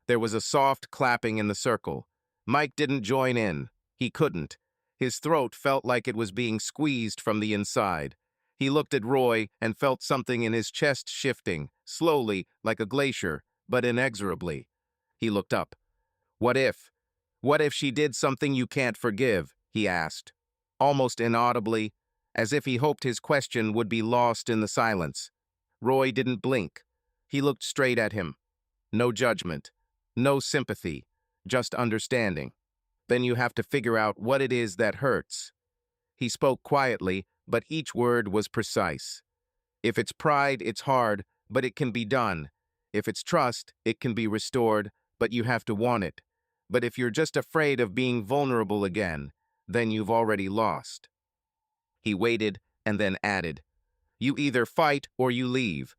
There was a soft clapping in the circle. Mike didn't join in. He couldn't. His throat felt like it was being squeezed from the inside. He looked at Roy and felt something in his chest shifting, slowly, like a glacier, but inexorably. He looked up. "What if? What if she did something you can't forgive?" he asked, almost inaudibly, as if he hoped his question would be lost in the silence. Roy didn't blink. He looked straight at him. No judgment. No sympathy. Just understanding. "Then you have to figure out what it is that hurts." He spoke quietly, but each word was precise. "If it's pride, it's hard, but it can be done. If it's trust, it can be restored, but you have to want it. But if you're just afraid of being vulnerable again, then you've already lost." He waited and then added, "You either fight or you leave.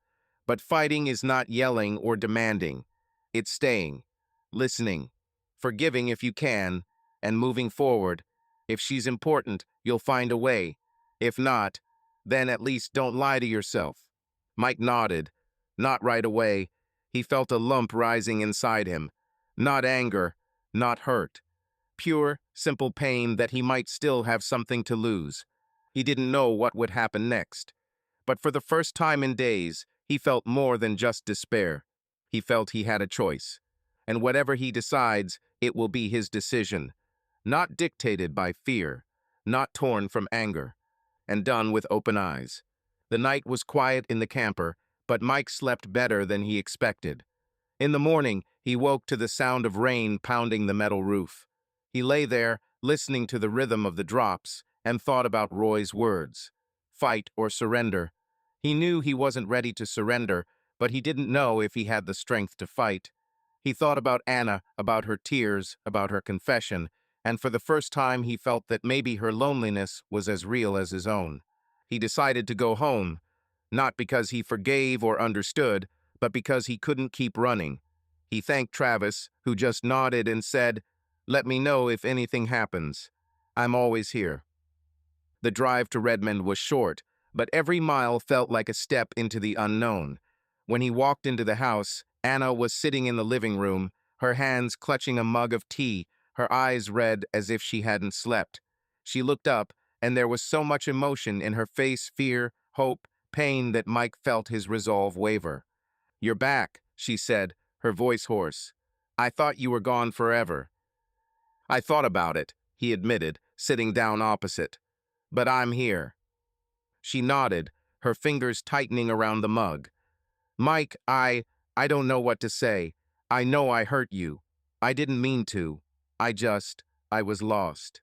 But fighting is not yelling or demanding. It's staying, listening, forgiving if you can, and moving forward. If she's important, you'll find a way. If not, then at least don't lie to yourself." Mike nodded. Not right away. He felt a lump rising inside him. Not anger, not hurt. Pure, simple pain that he might still have something to lose. He didn't know what would happen next. But for the first time in days, he felt more than just despair. He felt he had a choice. And whatever he decides, it will be his decision. Not dictated by fear, not torn from anger, and done with open eyes. The night was quiet in the camper, but Mike slept better than he expected. In the morning, he woke to the sound of rain pounding the metal roof. He lay there, listening to the rhythm of the drops, and thought about Roy's words. Fight or surrender. He knew he wasn't ready to surrender, but he didn't know if he had the strength to fight. He thought about Anna, about her tears, about her confession, and for the first time he felt that maybe her loneliness was as real as his own. He decided to go home, not because he forgave or understood, but because he couldn't keep running. He thanked Travis, who just nodded and said, "Let me know if anything happens. I'm always here." The drive to Redmond was short, but every mile felt like a step into the unknown. When he walked into the house, Anna was sitting in the living room, her hands clutching a mug of tea, her eyes red as if she hadn't slept. She looked up, and there was so much emotion in her face, fear, hope, pain, that Mike felt his resolve waver. "You're back," she said, her voice hoarse. "I thought you were gone forever." "I thought about it," he admitted, sitting down opposite. "But I'm here." She nodded, her fingers tightening around the mug. "Mike, I don't know what to say. I know I hurt you. I didn't mean to. I was lost."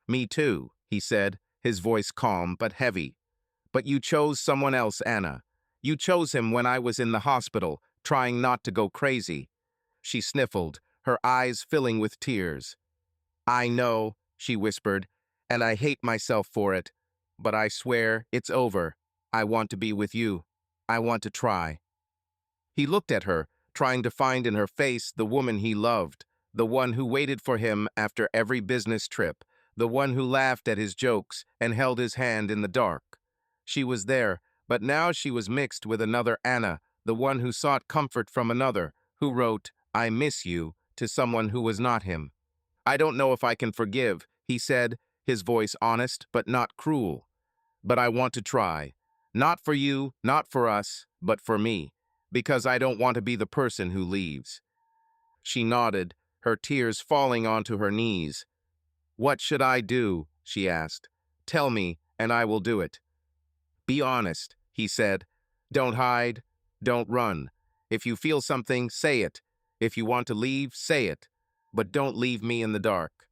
"Me too," he said, his voice calm but heavy. "But you chose someone else, Anna. You chose him when I was in the hospital, trying not to go crazy." She sniffled, her eyes filling with tears. "I know," she whispered, "and I hate myself for it. But I swear, it's over. I want to be with you. I want to try." He looked at her, trying to find in her face the woman he loved, the one who waited for him after every business trip, the one who laughed at his jokes and held his hand in the dark. She was there, but now she was mixed with another Anna, the one who sought comfort from another, who wrote, "I miss you," to someone who was not him. "I don't know if I can forgive," he said, his voice honest but not cruel. "But I want to try. Not for you, not for us, but for me. Because I don't want to be the person who leaves." She nodded, her tears falling onto her knees. "What should I do?" she asked. "Tell me, and I will do it." "Be honest," he said. "Don't hide. Don't run. If you feel something, say it. If you want to leave, say it. But don't leave me in the dark."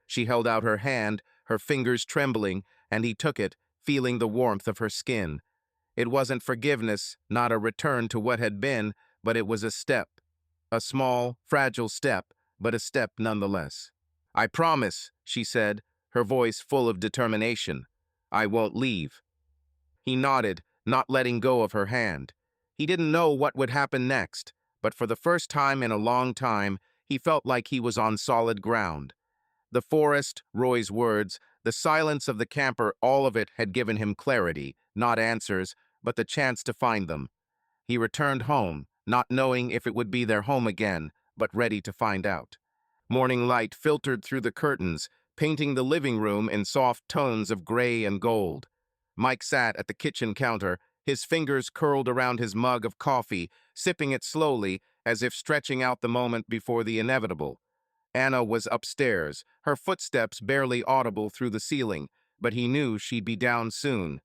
She held out her hand, her fingers trembling, and he took it, feeling the warmth of her skin. It wasn't forgiveness, not a return to what had been, but it was a step. A small, fragile step, but a step nonetheless. "I promise," she said, her voice full of determination. "I won't leave." He nodded, not letting go of her hand. He didn't know what would happen next, but for the first time in a long time, he felt like he was on solid ground. The forest, Roy's words, the silence of the camper, all of it had given him clarity, not answers, but the chance to find them. He returned home, not knowing if it would be their home again, but ready to find out. Morning light filtered through the curtains, painting the living room in soft tones of gray and gold. Mike sat at the kitchen counter, his fingers curled around his mug of coffee, sipping it slowly, as if stretching out the moment before the inevitable. Anna was upstairs, her footsteps barely audible through the ceiling, but he knew she'd be down soon.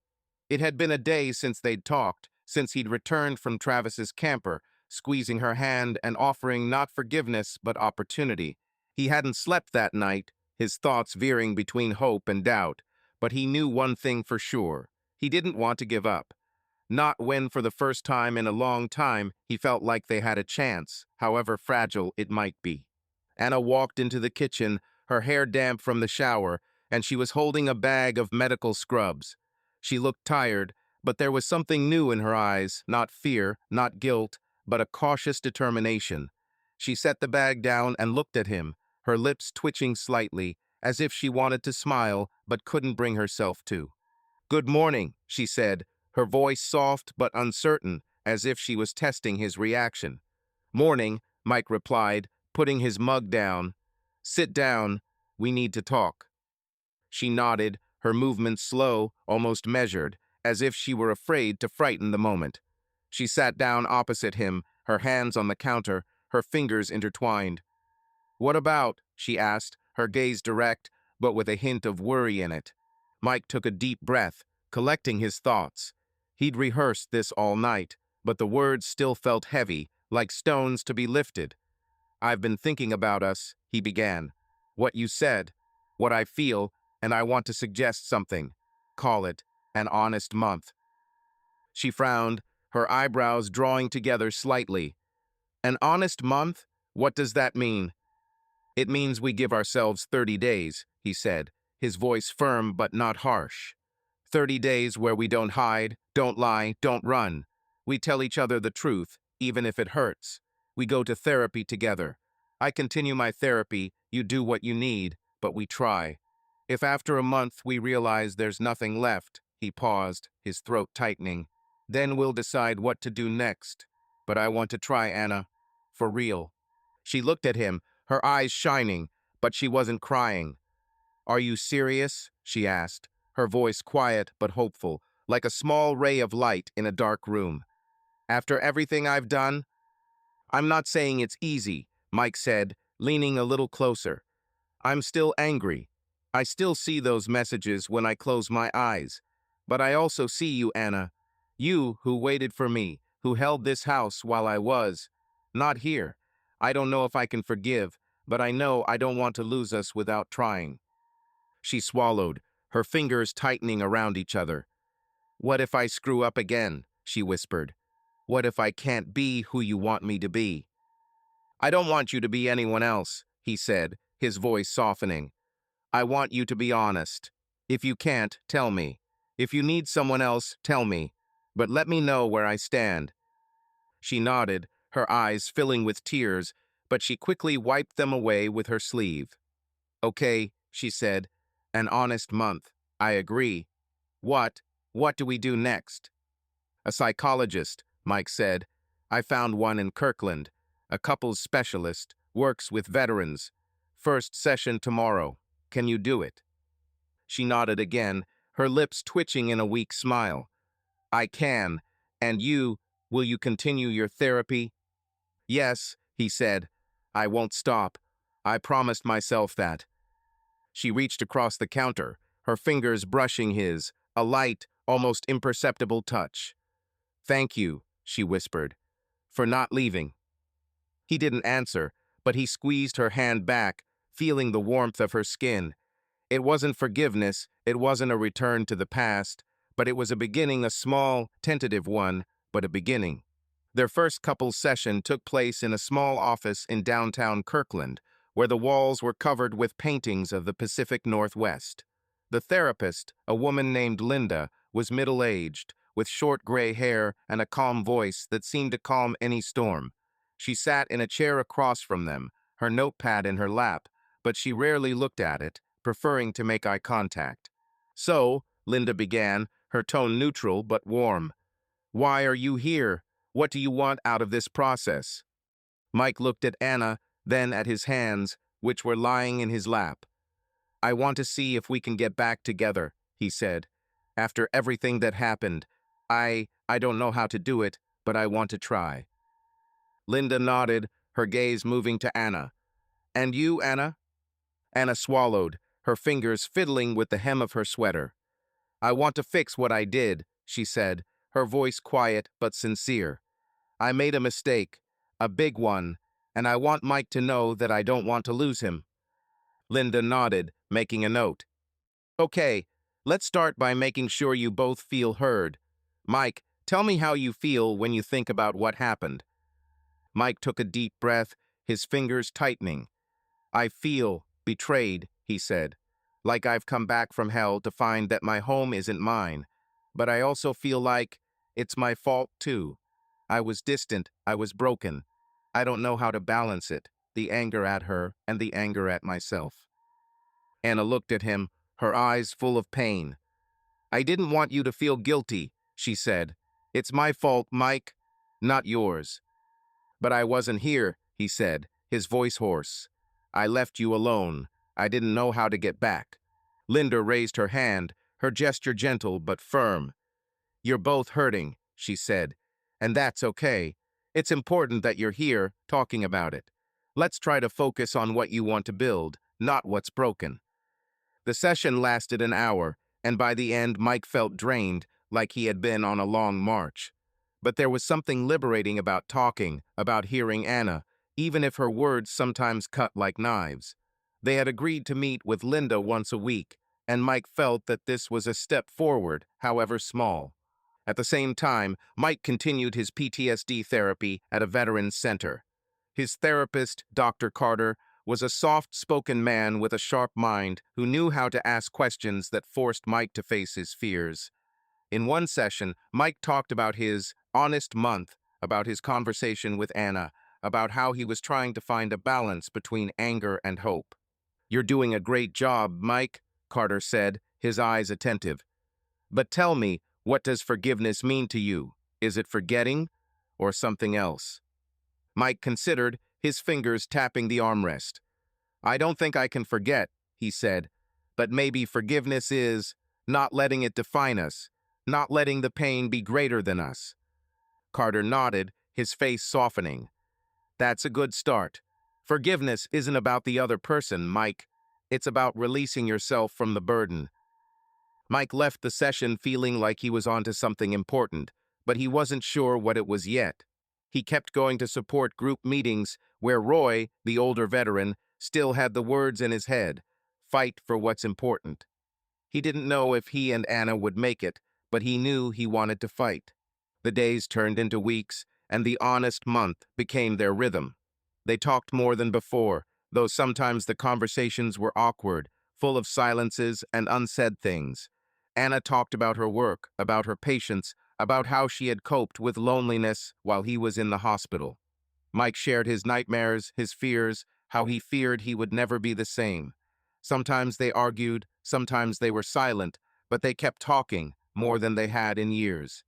It had been a day since they'd talked, since he'd returned from Travis's camper, squeezing her hand and offering not forgiveness but opportunity. He hadn't slept that night, his thoughts veering between hope and doubt, but he knew one thing for sure. He didn't want to give up. Not when, for the first time in a long time, he felt like they had a chance, however fragile it might be. Anna walked into the kitchen, her hair damp from the shower, and she was holding a bag of medical scrubs. She looked tired, but there was something new in her eyes, not fear, not guilt, but a cautious determination. She set the bag down and looked at him, her lips twitching slightly, as if she wanted to smile but couldn't bring herself to. "Good morning," she said, her voice soft but uncertain, as if she was testing his reaction. "Morning," Mike replied, putting his mug down. "Sit down. We need to talk." She nodded, her movements slow, almost measured, as if she were afraid to frighten the moment. She sat down opposite him, her hands on the counter, her fingers intertwined. "What about?" she asked, her gaze direct, but with a hint of worry in it. Mike took a deep breath, collecting his thoughts. He'd rehearsed this all night, but the words still felt heavy, like stones to be lifted. "I've been thinking about us," he began. "What you said, what I feel, and I want to suggest something. Call it an honest month." She frowned, her eyebrows drawing together slightly. "An honest month? What does that mean?" "It means we give ourselves 30 days, he said, his voice firm but not harsh. 30 days where we don't hide, don't lie, don't run. We tell each other the truth, even if it hurts. We go to therapy together. I continue my therapy, you do what you need, but we try. If after a month we realize there's nothing left, he paused, his throat tightening, then we'll decide what to do next. But I want to try, Anna. For real. She looked at him, her eyes shining, but she wasn't crying. Are you serious? She asked, her voice quiet but hopeful, like a small ray of light in a dark room. After everything I've done? I'm not saying it's easy, Mike said, leaning a little closer. I'm still angry. I still see those messages when I close my eyes. But I also see you, Anna. You who waited for me, who held this house while I was not here. I don't know if I can forgive, but I know I don't want to lose us without trying. She swallowed, her fingers tightening around each other. What if I screw up again? She whispered. What if I can't be who you want me to be? I don't want you to be anyone else, he said, his voice softening. I want you to be honest. If you can't, tell me. If you need someone else, tell me. But let me know where I stand. She nodded, her eyes filling with tears, but she quickly wiped them away with her sleeve. Okay, she said. An honest month. I agree. What? What do we do next? A psychologist, Mike said. I found one in Kirkland. A couples specialist, works with veterans. First session tomorrow. Can you do it? She nodded again, her lips twitching in a weak smile. I can. And you, will you continue your therapy? Yes, he said. I won't stop. I promised myself that. She reached across the counter, her fingers brushing his, a light, almost imperceptible touch. Thank you, she whispered, for not leaving. He didn't answer, but he squeezed her hand back, feeling the warmth of her skin. It wasn't forgiveness, it wasn't a return to the past, but it was a beginning, a small, tentative one, but a beginning. Their first couples session took place in a small office in downtown Kirkland, where the walls were covered with paintings of the Pacific Northwest. The therapist, a woman named Linda, was middle-aged, with short gray hair and a calm voice that seemed to calm any storm. She sat in a chair across from them, her notepad in her lap, but she rarely looked at it, preferring to make eye contact. So, Linda began, her tone neutral but warm. Why are you here? What do you want out of this process? Mike looked at Anna, then at his hands, which were lying in his lap. I want to see if we can get back together, he said. After everything that happened, I don't know how to do it, but I want to try. Linda nodded, her gaze moving to Anna. And you, Anna? Anna swallowed, her fingers fiddling with the hem of her sweater. I want to fix what I did, she said, her voice quiet but sincere. I made a mistake, a big one, and I want Mike to know that I don't want to lose him. Linda nodded, making a note. Okay, let's start by making sure you both feel heard. Mike, tell me how you feel when you think about what happened. Mike took a deep breath, his fingers tightening. I feel betrayed, he said, like I've come back from hell to find that my home isn't mine. But I also feel like it's my fault too. I was distant, I was broken. I don't know how to balance it, the anger at her and the anger at myself. Anna looked at him, her eyes full of pain. I didn't want you to feel guilty, she said. It's my fault, Mike, not yours. But I wasn't here, he said, his voice hoarse. I left you alone. I didn't know how to get back. Linda raised her hand, her gesture gentle but firm. You're both hurting, she said, and that's okay. It's important that you're here, talking about it. Let's try to focus on what you want to build, not what's broken. The session lasted an hour, and by the end Mike felt drained, like he had been on a long march. But there was something liberating about talking, about hearing Anna, even if her words sometimes cut like knives. They had agreed to meet with Linda once a week, and Mike felt that this was a step forward, however small. At the same time, Mike continued his PTSD therapy at a veterans center. His therapist, Dr. Carter, was a soft-spoken man with a sharp mind who knew how to ask questions that forced Mike to face his fears. In one session, Mike talked about his honest month, about his conversation with Anna, about how he was trying to find a balance between anger and hope. "You're doing a great job, Mike," Carter said, his eyes attentive. "But tell me, what does forgiveness mean to you? Is it forgetting or something else?" Mike considered, his fingers tapping the armrest. "I don't think I can forget," he said, "but maybe forgiveness is not letting it define us, not letting the pain be greater than us." Carter nodded, his face softening. "That's a good start. Forgiveness isn't about the other person, Mike. It's about releasing yourself from the burden." Mike left the session feeling like he was onto something important, but he wasn't sure what it was yet. He kept going to support group meetings where Roy, the older veteran, still had the words in his head, "Fight for what's important." He didn't know if he and Anna would make it, but he knew he wanted to fight. The days turned into weeks, and the honest month became their rhythm. They talked more than before, though sometimes the conversations were awkward, full of silences and unsaid things. Anna talked about her work, about her patients, about how she had coped with loneliness while he was in the hospital. Mike shared his nightmares, his fears, how he feared he would never be the same. Sometimes they argued, sometimes they were silent, but they kept talking more than they had in years.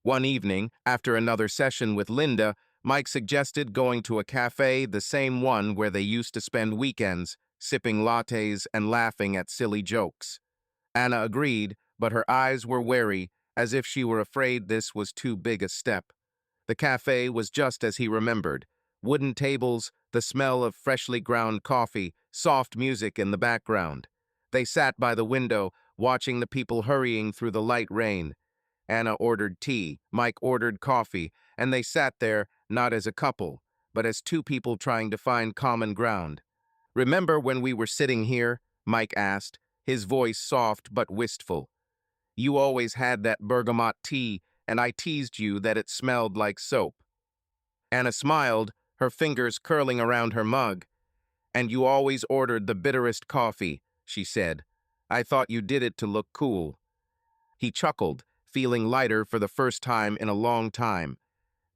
One evening, after another session with Linda, Mike suggested going to a cafe, the same one where they used to spend weekends, sipping lattes and laughing at silly jokes. Anna agreed, but her eyes were wary, as if she were afraid this was too big a step. The cafe was just as he remembered. Wooden tables, the smell of freshly ground coffee, soft music in the background. They sat by the window, watching the people hurrying through the light rain. Anna ordered tea, Mike ordered coffee, and they sat there not as a couple, but as two people trying to find common ground. "Remember when we were sitting here?" Mike asked, his voice soft but wistful. "You always had that bergamot tea, and I teased you that it smelled like soap." Anna smiled, her fingers curling around her mug. "And you always ordered the bitterest coffee," she said. "I thought you did it to look cool." He chuckled, feeling lighter for the first time in a long time.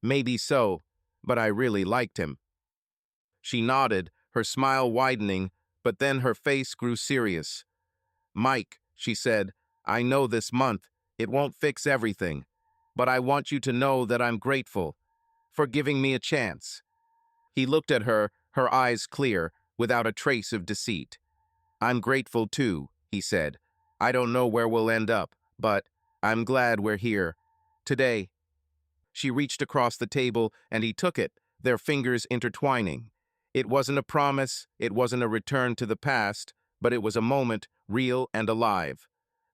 "Maybe so, but I really liked him." She nodded, her smile widening, but then her face grew serious. "Mike," she said, "I know this month, it won't fix everything, but I want you to know that I'm grateful for giving me a chance." He looked at her, her eyes clear, without a trace of deceit. "I'm grateful too," he said. "I don't know where we'll end up, but I'm glad we're here. Today." She reached across the table, and he took it, their fingers intertwining. It wasn't a promise, it wasn't a return to the past, but it was a moment, real and alive.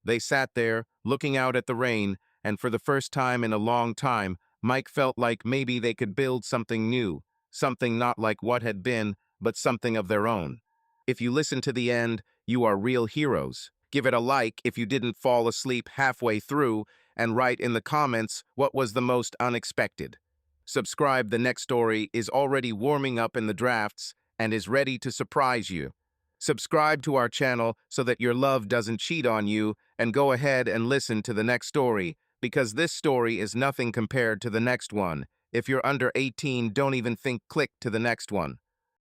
They sat there, looking out at the rain, and for the first time in a long time, Mike felt like maybe they could build something new, something not like what had been, but something of their own. If you listen to the end, you are real heroes. Give it a like if you didn't fall asleep halfway through, and write in the comments what was the most unexpected. Subscribe, the next story is already warming up in the drafts and is ready to surprise you. Subscribe to our channel so that your love doesn't cheat on you, and go ahead and listen to the next story, because this story is nothing compared to the next one. If you're under 18, don't even think click to the next one.